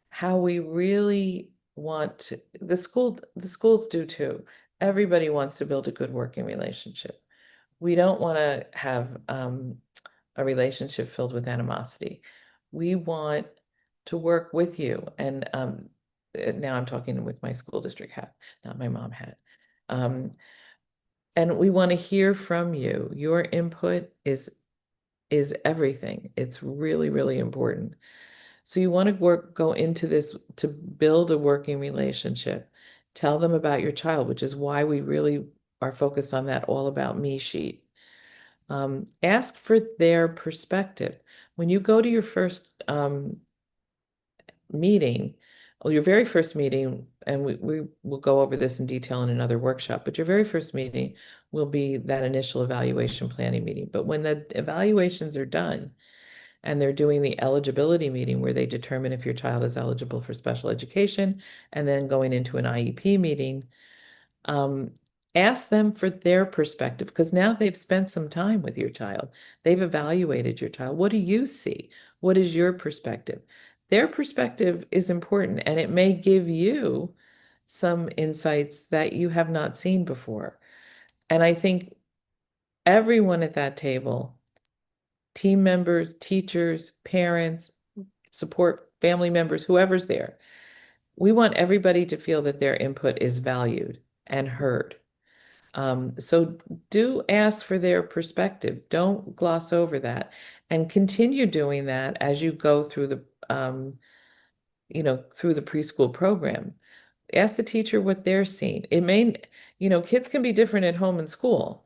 [SPEAKER 1] how we really want to, the schools do too. Everybody wants to build a good working relationship. We don't want to have a relationship filled with animosity. We want to work with you. And now I'm talking with my school district hat, not my mom hat. And we want to hear from you. Your input is everything. It's really, really important. So you want to go into this to build a working relationship. Tell them about your child, which is why we really are focused on that all about me sheet. Ask for their perspective. When you go to your first meeting, or your very first meeting, and we will go over this in detail in another workshop, but your very first meeting will be that initial evaluation planning meeting. But when the evaluations are done and they're doing the eligibility meeting where they determine if your child is eligible for special education, and then going into an IEP meeting, um, ask them for their perspective because now they've spent some time with your child. They've evaluated your child. What do you see? What is your perspective? Their perspective is important and it may give you some insights that you have not seen before. And I think everyone at that table, team members, teachers, parents, support family members, whoever's there, we want everybody to feel that their input is valued and heard. So do ask for their perspective. Don't gloss over that and continue doing that as you go through through the preschool program. Ask the teacher what they're seeing. It may, kids can be different at home and school.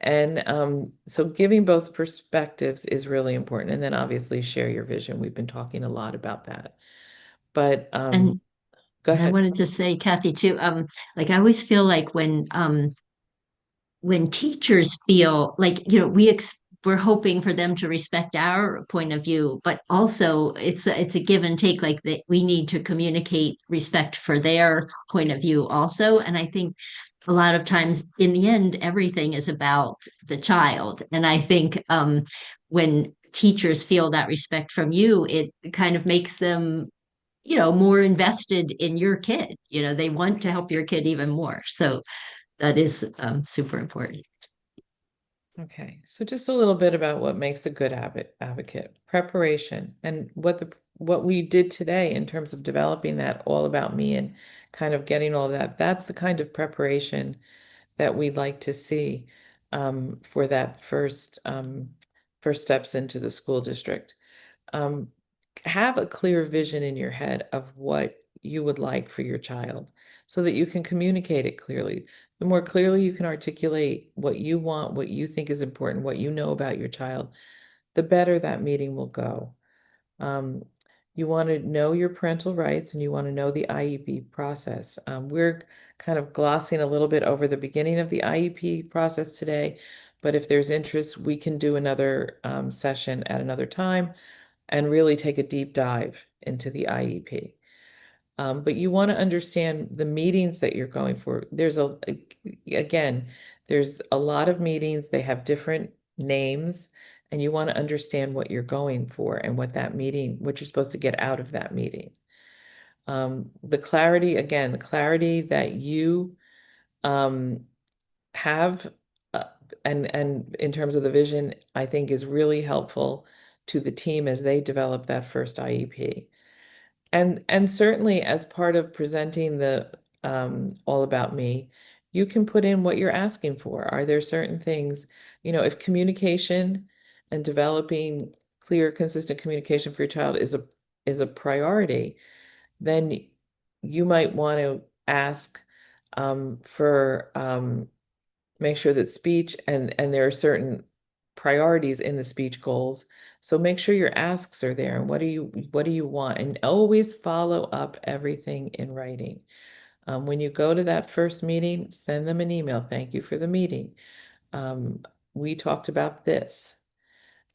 [SPEAKER 1] And so giving both perspectives is really important. And then obviously share your vision. We've been talking a lot about that. But
[SPEAKER 2] And
[SPEAKER 1] go
[SPEAKER 2] and I
[SPEAKER 1] ahead.
[SPEAKER 2] wanted to say, Kathy, too, like I always feel like when teachers feel like, we're hoping for them to respect our point of view, but also it's a give and take, like that we need to communicate respect for their point of view also. And I think a lot of times in the end, everything is about the child. And I think when teachers feel that respect from you, it kind of makes them, more invested in your kid. They want to help your kid even more. So that is super important.
[SPEAKER 1] Okay, so just a little bit about what makes a good advocate. Preparation and what we did today in terms of developing that all about me and kind of getting all that. That's the kind of preparation that we'd like to see for that first steps into the school district. Um, have a clear vision in your head of what you would like for your child so that you can communicate it clearly. The more clearly you can articulate what you want, what you think is important, what you know about your child, the better that meeting will go. Um, you want to know your parental rights and you want to know the IEP process. We're kind of glossing a little bit over the beginning of the IEP process today, but if there's interest, we can do another session at another time and really take a deep dive into the IEP. But you want to understand the meetings that you're going for. Again, there's a lot of meetings, they have different names, and you want to understand what you're going for and what you're supposed to get out of that meeting. The clarity that you um, have, uh, and in terms of the vision, I think is really helpful to the team as they develop that first IEP. And certainly as part of presenting the all about me, you can put in what you're asking for. Are there certain things, if communication and developing clear, consistent communication for your child is a priority, then you might want to ask for make sure that speech and there are certain priorities in the speech goals. So make sure your asks are there and what do you want? And always follow up everything in writing. When you go to that first meeting, send them an email. Thank you for the meeting. Um, we talked about this.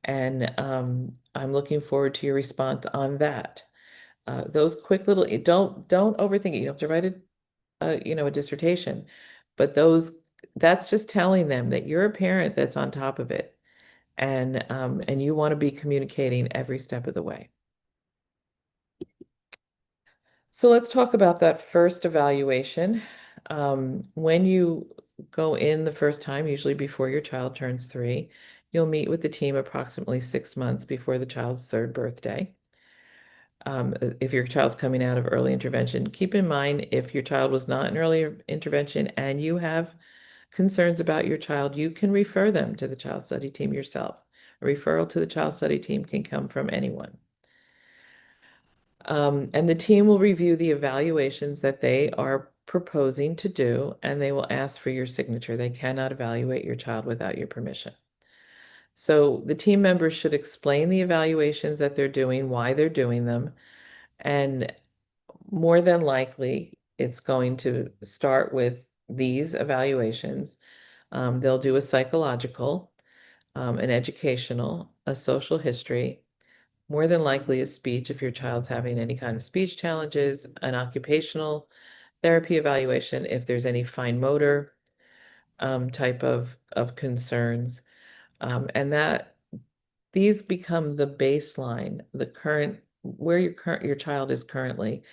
[SPEAKER 1] And I'm looking forward to your response on that. Those quick little, don't overthink it. You don't have to write a dissertation, but that's just telling them that you're a parent that's on top of it, and you want to be communicating every step of the way. So let's talk about that first evaluation. When you go in the first time, usually before your child turns 3, you'll meet with the team approximately 6 months before the child's 3rd birthday. If your child's coming out of early intervention, keep in mind if your child was not in early intervention and you have concerns about your child, you can refer them to the child study team yourself. A referral to the child study team can come from anyone. And the team will review the evaluations that they are proposing to do, and they will ask for your signature. They cannot evaluate your child without your permission. So the team members should explain the evaluations that they're doing, why they're doing them, and more than likely, it's going to start with these evaluations. They'll do a psychological, an educational, a social history, more than likely a speech if your child's having any kind of speech challenges, an occupational therapy evaluation if there's any fine motor type of concerns. And that these become the baseline, the current where your child is currently.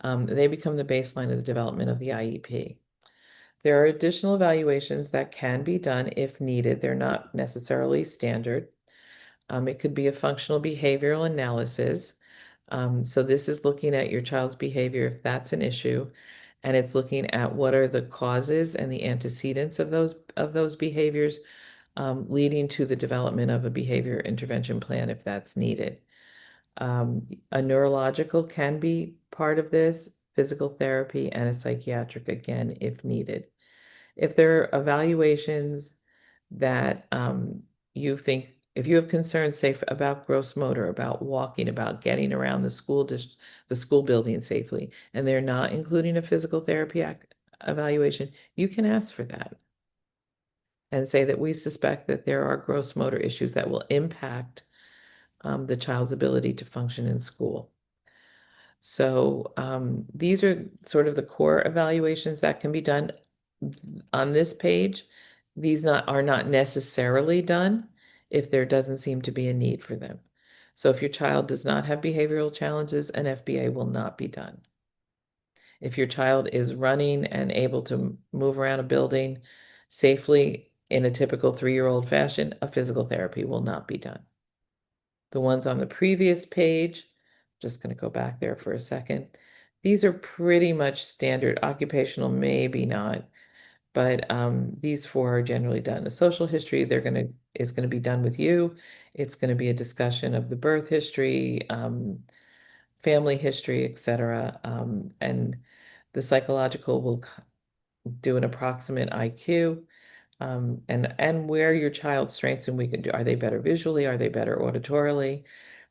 [SPEAKER 1] They become the baseline of the development of the IEP. There are additional evaluations that can be done if needed. They're not necessarily standard. It could be a functional behavioral analysis. So this is looking at your child's behavior if that's an issue, and it's looking at what are the causes and the antecedents of those behaviors, leading to the development of a behavior intervention plan if that's needed. A neurological can be part of this, physical therapy, and a psychiatric again if needed. If there are evaluations that you think, if you have concerns, say about gross motor, about walking, about getting around the school building safely, and they're not including a physical therapy evaluation, you can ask for that and say that we suspect that there are gross motor issues that will impact the child's ability to function in school. So these are sort of the core evaluations that can be done on this page. These are not necessarily done if there doesn't seem to be a need for them. So if your child does not have behavioral challenges, an FBA will not be done. If your child is running and able to move around a building safely in a typical 3-year-old fashion, a physical therapy will not be done. The ones on the previous page, just going to go back there for a second. These are pretty much standard. Occupational, maybe not, but these 4 are generally done. A social history, is going to be done with you. It's going to be a discussion of the birth history, family history, etc. And the psychological will do an approximate IQ. And where your child's strengths and weaknesses, are they better visually? Are they better auditorily?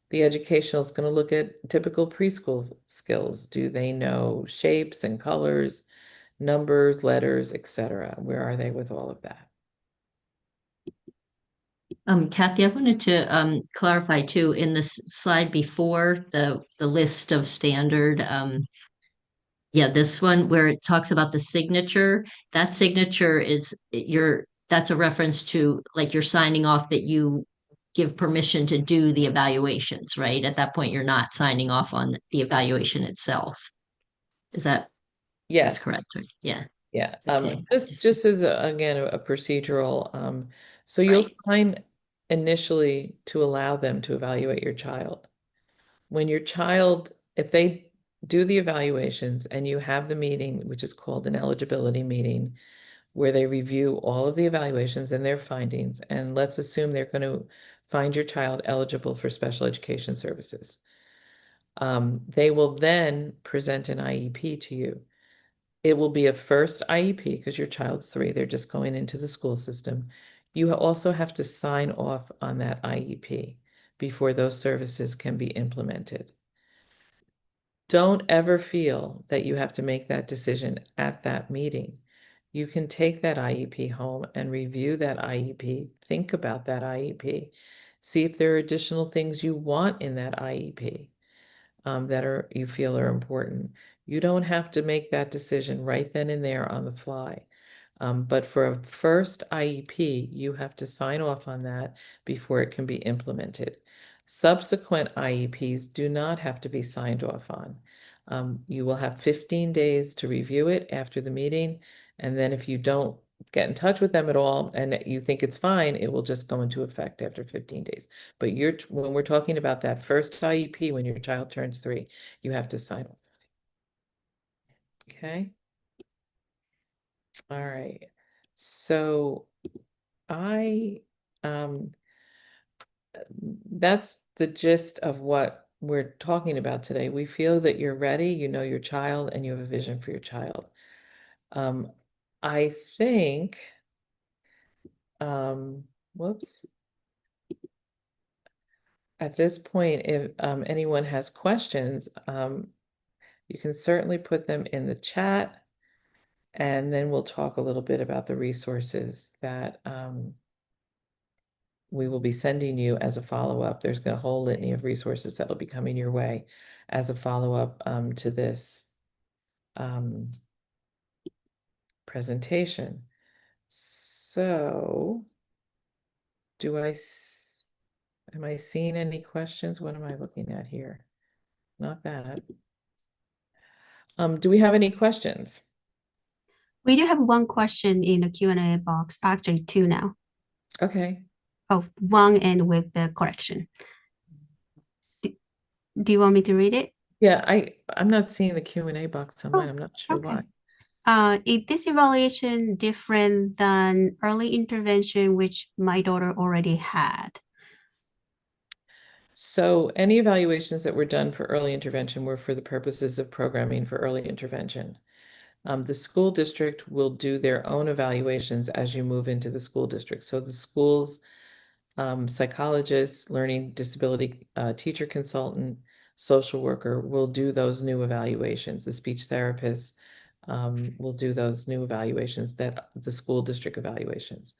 [SPEAKER 1] The educational is going to look at typical preschool skills. Do they know shapes and colors, numbers, letters, etc.? Where are they with all of that?
[SPEAKER 2] Kathy, I wanted to clarify too, in this slide before the list of standard, yeah, this one where it talks about the signature, that signature is that's a reference to like you're signing off that you give permission to do the evaluations, right? At that point, you're not signing off on the evaluation itself. Is that's
[SPEAKER 1] Yes.
[SPEAKER 2] correct, right? Yeah.
[SPEAKER 1] Yeah.
[SPEAKER 2] Okay.
[SPEAKER 1] Just as again a procedural. So you'll
[SPEAKER 2] Right.
[SPEAKER 1] sign initially to allow them to evaluate your child. When your child, if they do the evaluations and you have the meeting, which is called an eligibility meeting, where they review all of the evaluations and their findings, and let's assume they're going to find your child eligible for special education services. They will then present an IEP to you. It will be a first IEP because your child's 3, they're just going into the school system. You also have to sign off on that IEP before those services can be implemented. Don't ever feel that you have to make that decision at that meeting. You can take that IEP home and review that IEP, think about that IEP, See if there are additional things you want in that IEP that you feel are important. You don't have to make that decision right then and there on the fly. But for a first IEP, you have to sign off on that before it can be implemented. Subsequent IEPs do not have to be signed off on. You will have 15 days to review it after the meeting, and then if you don't get in touch with them at all and you think it's fine, it will just go into effect after 15 days. But when we're talking about that first IEP, when your child turns 3, you have to sign off. Okay? All right. So I that's the gist of what we're talking about today. We feel that you're ready, you know your child, and you have a vision for your child. Um, I think, whoops, at this point, if anyone has questions, you can certainly put them in the chat, and then we'll talk a little bit about the resources that we will be sending you as a follow-up. There's a whole litany of resources that'll be coming your way as a follow-up to this presentation. So, am I seeing any questions? What am I looking at here? Not that. Do we have any questions?
[SPEAKER 3] We do have one question in the Q&A box, actually two now.
[SPEAKER 1] Okay.
[SPEAKER 3] Oh, one and with the correction. Do you want me to read it?
[SPEAKER 1] Yeah, I'm not seeing the Q&A box on mine. I'm not sure
[SPEAKER 3] okay.
[SPEAKER 1] why.
[SPEAKER 3] Is this evaluation different than early intervention, which my daughter already had?
[SPEAKER 1] So any evaluations that were done for early intervention were for the purposes of programming for early intervention. The school district will do their own evaluations as you move into the school district. So the school's psychologist, learning disability teacher consultant, social worker will do those new evaluations. The speech therapist will do those new evaluations, that the school district evaluations.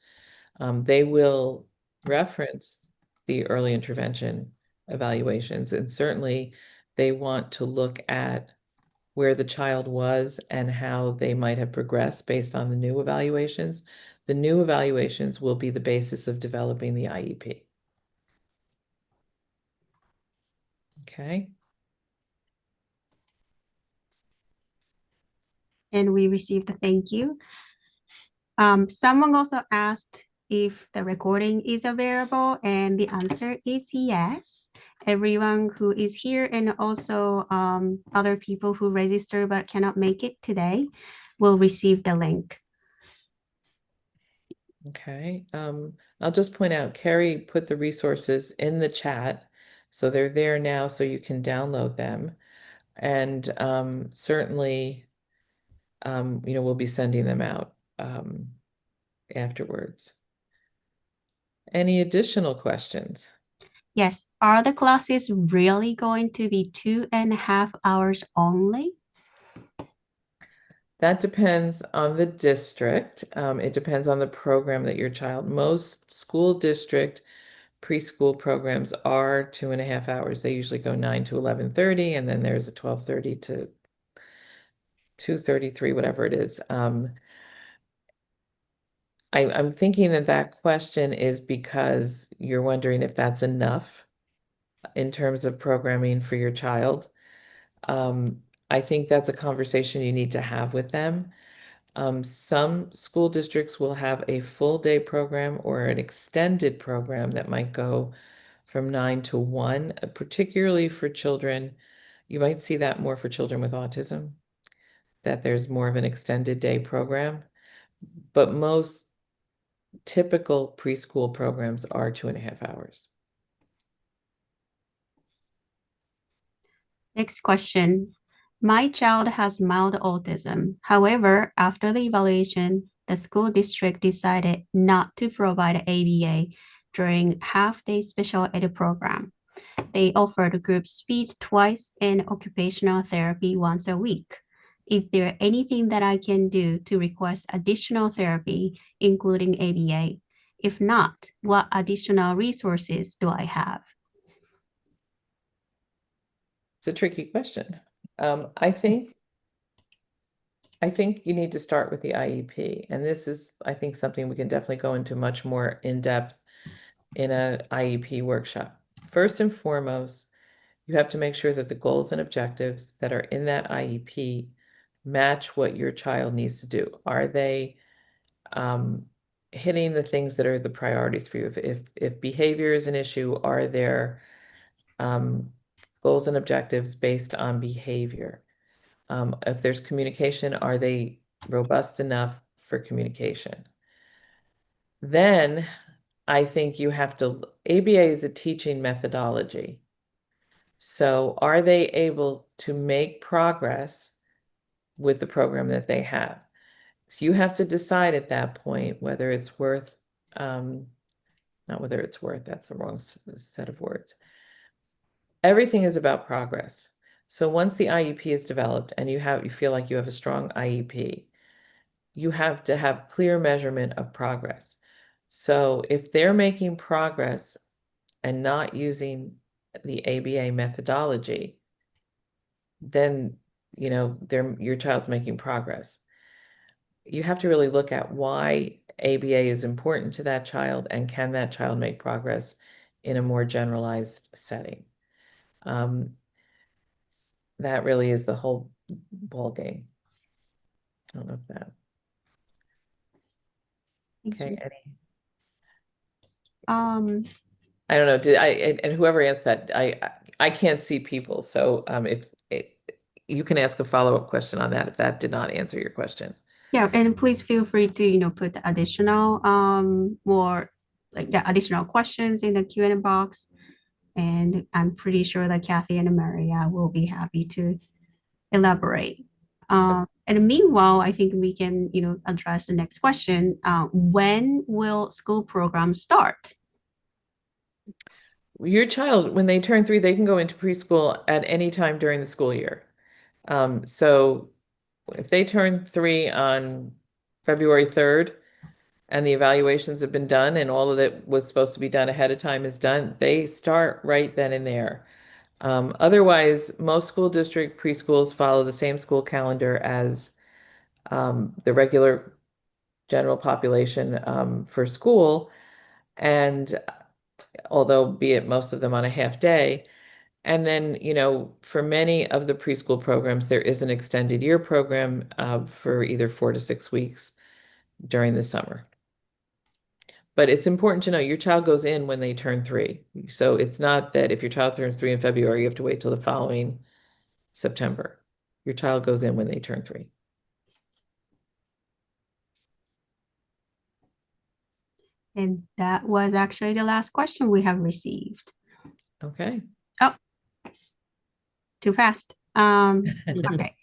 [SPEAKER 1] They will reference the early intervention evaluations, and certainly they want to look at where the child was and how they might have progressed based on the new evaluations. The new evaluations will be the basis of developing the IEP. Okay.
[SPEAKER 3] And we received a thank you. Someone also asked if the recording is available, and the answer is yes. Everyone who is here and also other people who register but cannot make it today will receive the link.
[SPEAKER 1] Okay. I'll just point out, Carrie put the resources in the chat, so they're there now, so you can download them. And certainly, we'll be sending them out afterwards. Any additional questions?
[SPEAKER 3] Yes. Are the classes really going to be 2.5 hours only?
[SPEAKER 1] That depends on the district. It depends on the program that your child, most school district preschool programs are 2.5 hours. They usually go 9 to 11:30, and then there's a 12:30 to 2:33, whatever it is. I'm thinking that question is because you're wondering if that's enough in terms of programming for your child. I think that's a conversation you need to have with them. Some school districts will have a full day program or an extended program that might go from 9 to 1, particularly for children. You might see that more for children with autism, that there's more of an extended day program. But most typical preschool programs are 2.5 hours.
[SPEAKER 3] Next question. My child has mild autism. However, after the evaluation, the school district decided not to provide ABA during half-day special ed program. They offered group speech twice and occupational therapy once a week. Is there anything that I can do to request additional therapy, including ABA? If not, what additional resources do I have?
[SPEAKER 1] It's a tricky question. I think you need to start with the IEP, and this is, I think, something we can definitely go into much more in depth in a IEP workshop. First and foremost, you have to make sure that the goals and objectives that are in that IEP match what your child needs to do. Are they hitting the things that are the priorities for you? If behavior is an issue, are there goals and objectives based on behavior? If there's communication, are they robust enough for communication? Then I think you have to, ABA is a teaching methodology. So are they able to make progress with the program that they have? So you have to decide at that point whether it's worth, not whether it's worth, that's the wrong set of words. Everything is about progress. So once the IEP is developed and you feel like you have a strong IEP, you have to have clear measurement of progress. So if they're making progress and not using the ABA methodology, then your child's making progress. You have to really look at why ABA is important to that child, and can that child make progress in a more generalized setting. That really is the whole ball game. I don't know if that.
[SPEAKER 3] Thank
[SPEAKER 1] Okay,
[SPEAKER 3] you.
[SPEAKER 1] Eddie.
[SPEAKER 3] I
[SPEAKER 1] don't know. And whoever answered that, I can't see people. So if you can ask a follow-up question on that if that did not answer your question.
[SPEAKER 3] Yeah, and please feel free to put additional more additional questions in the Q&A box. And I'm pretty sure that Kathy and Maria will be happy to elaborate. And meanwhile, I think we can address the next question. When will school programs start?
[SPEAKER 1] Your child, when they turn 3, they can go into preschool at any time during the school year. So if they turn 3 on February 3rd and the evaluations have been done and all of that was supposed to be done ahead of time is done, they start right then and there. Otherwise, most school district preschools follow the same school calendar as the regular general population for school, and although be it most of them on a half day. And then, for many of the preschool programs, there is an extended year program for either 4 to 6 weeks during the summer. But it's important to know your child goes in when they turn 3. So it's not that if your child turns 3 in February, you have to wait till the following September. Your child goes in when they turn 3.
[SPEAKER 3] And that was actually the last question we have received.
[SPEAKER 1] Okay.
[SPEAKER 3] Oh, too fast. Okay.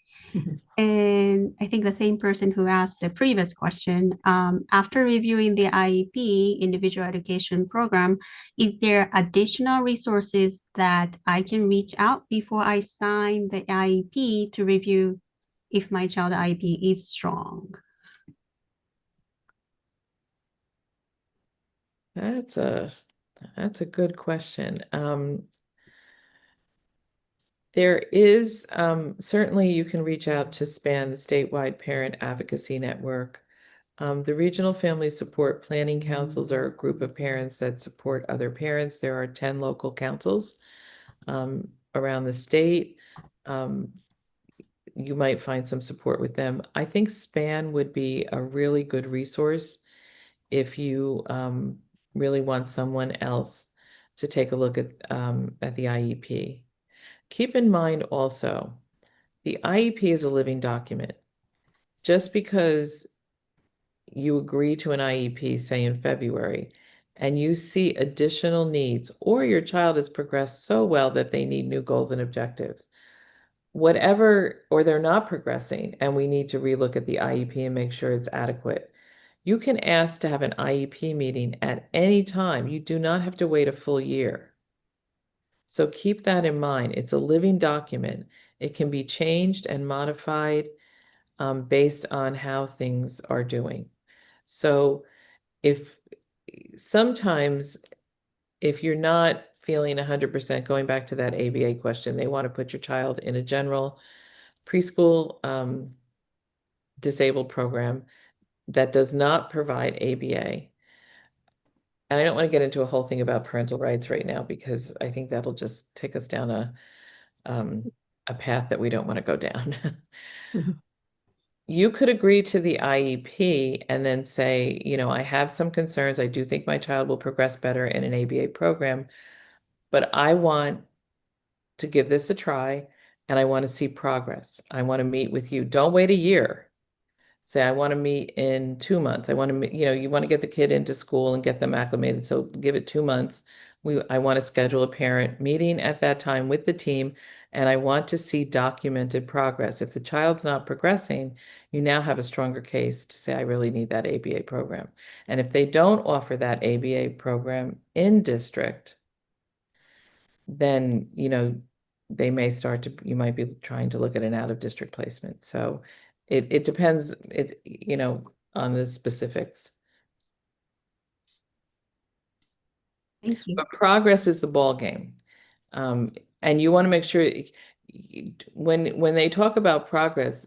[SPEAKER 3] And I think the same person who asked the previous question, after reviewing the IEP, Individual Education Program, is there additional resources that I can reach out before I sign the IEP to review if my child IEP is strong?
[SPEAKER 1] That's a good question. There is certainly you can reach out to SPAN, the Statewide Parent Advocacy Network. The Regional Family Support Planning Councils are a group of parents that support other parents. There are 10 local councils around the state. You might find some support with them. I think SPAN would be a really good resource if you really want someone else to take a look at the IEP. Keep in mind also, the IEP is a living document. Just because you agree to an IEP, say in February, and you see additional needs, or your child has progressed so well that they need new goals and objectives, whatever, or they're not progressing, and we need to relook at the IEP and make sure it's adequate. You can ask to have an IEP meeting at any time. You do not have to wait a full year. So keep that in mind. It's a living document. It can be changed and modified based on how things are doing. So if sometimes if you're not feeling 100%, going back to that ABA question, they want to put your child in a general preschool disabled program that does not provide ABA. And I don't want to get into a whole thing about parental rights right now because I think that'll just take us down a path that we don't want to go down. You could agree to the IEP and then say, I have some concerns. I do think my child will progress better in an ABA program, but I want to give this a try and I want to see progress. I want to meet with you. Don't wait a year. Say, I want to meet in 2 months. I want to, you want to get the kid into school and get them acclimated. So give it 2 months. I want to schedule a parent meeting at that time with the team, and I want to see documented progress. If the child's not progressing, you now have a stronger case to say, I really need that ABA program. And if they don't offer that ABA program in district, then, they may start to, you might be trying to look at an out-of-district placement. So it depends, on the specifics.
[SPEAKER 3] Thank you.
[SPEAKER 1] But progress is the ball game. And you want to make sure when they talk about progress,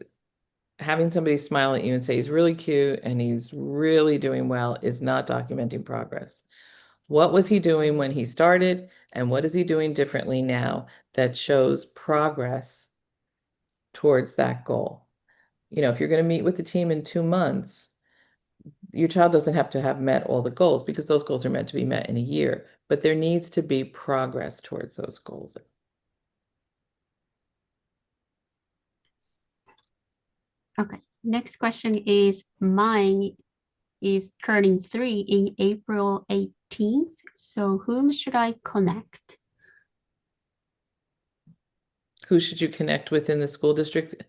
[SPEAKER 1] having somebody smile at you and say he's really cute and he's really doing well is not documenting progress. What was he doing when he started, and what is he doing differently now that shows progress towards that goal? If you're going to meet with the team in 2 months, your child doesn't have to have met all the goals because those goals are meant to be met in a year, but there needs to be progress towards those goals.
[SPEAKER 3] Okay. Next question is mine is turning 3 in April 18th. So whom should I connect?
[SPEAKER 1] Who should you connect with in the school district?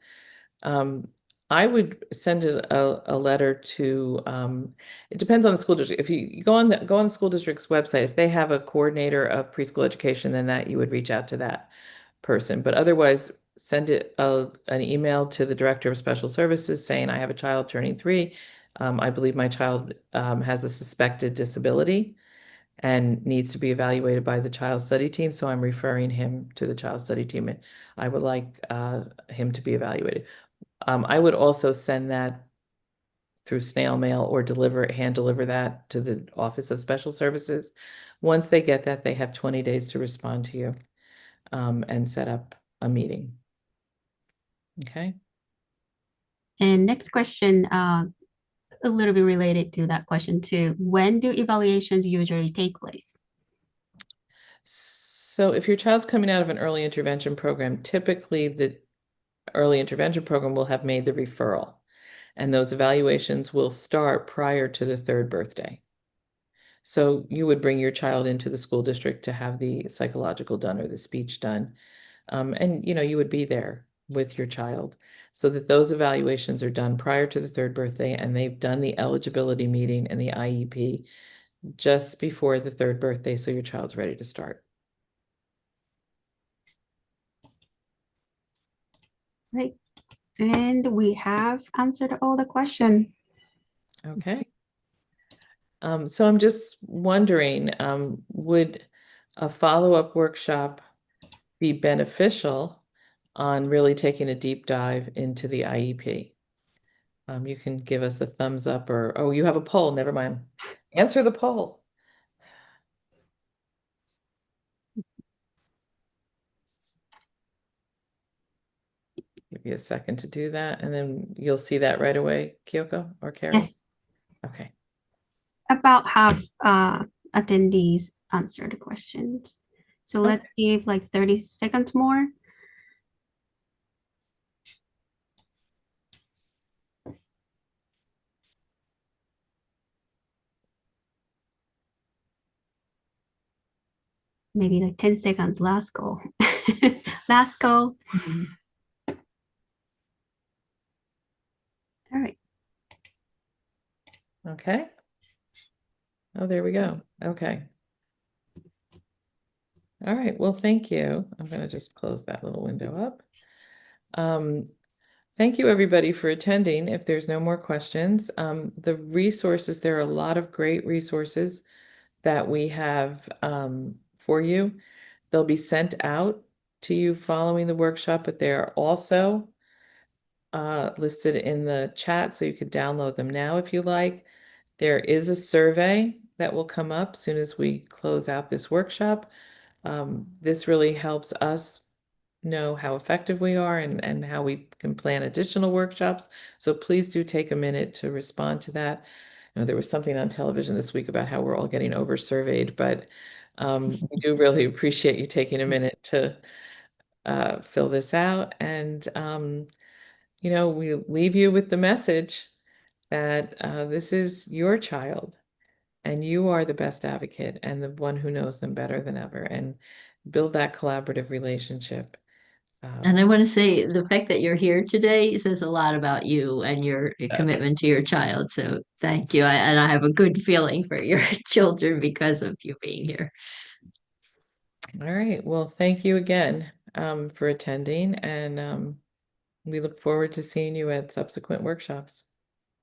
[SPEAKER 1] I would send a letter to, it depends on the school district. If you go on the school district's website, if they have a coordinator of preschool education, then that you would reach out to that person. But otherwise, send an email to the director of special services saying, I have a child turning 3. I believe my child has a suspected disability and needs to be evaluated by the child study team. So I'm referring him to the child study team, and I would like him to be evaluated. I would also send that through snail mail or hand deliver that to the Office of Special Services. Once they get that, they have 20 days to respond to you and set up a meeting. Okay.
[SPEAKER 3] And next question, a little bit related to that question too. When do evaluations usually take place?
[SPEAKER 1] So if your child's coming out of an early intervention program, typically the early intervention program will have made the referral, and those evaluations will start prior to the 3rd birthday. So you would bring your child into the school district to have the psychological done or the speech done. And you would be there with your child so that those evaluations are done prior to the 3rd birthday, and they've done the eligibility meeting and the IEP just before the 3rd birthday, so your child's ready to start.
[SPEAKER 3] Right. And we have answered all the questions.
[SPEAKER 1] Okay. So I'm just wondering, would a follow-up workshop be beneficial on really taking a deep dive into the IEP? You can give us a thumbs up or, oh, you have a poll, never mind. Answer the poll. Give you a second to do that, and then you'll see that right away, Kyoko or Carrie?
[SPEAKER 3] Yes,
[SPEAKER 1] Okay.
[SPEAKER 3] about half attendees answered the questions. So let's give like 30 seconds more. Maybe like 10 seconds, last call. Last call. All right.
[SPEAKER 1] Okay. Oh, there we go. Okay. All right. Well, thank you. I'm going to just close that little window up. Thank you, everybody, for attending. If there's no more questions, the resources, there are a lot of great resources that we have for you. They'll be sent out to you following the workshop, but they're also listed in the chat, so you could download them now if you like. There is a survey that will come up soon as we close out this workshop. This really helps us know how effective we are and how we can plan additional workshops. So please do take a minute to respond to that. You know, there was something on television this week about how we're all getting over surveyed, but we do really appreciate you taking a minute to fill this out. And, you know, we leave you with the message that this is your child and you are the best advocate and the one who knows them better than ever, and build that collaborative relationship.
[SPEAKER 2] And I want to say the fact that you're here today says a lot about you and your
[SPEAKER 1] Yes.
[SPEAKER 2] commitment to your child. So thank you. And I have a good feeling for your children because of you being here.
[SPEAKER 1] All right. Well, thank you again for attending, and we look forward to seeing you at subsequent workshops.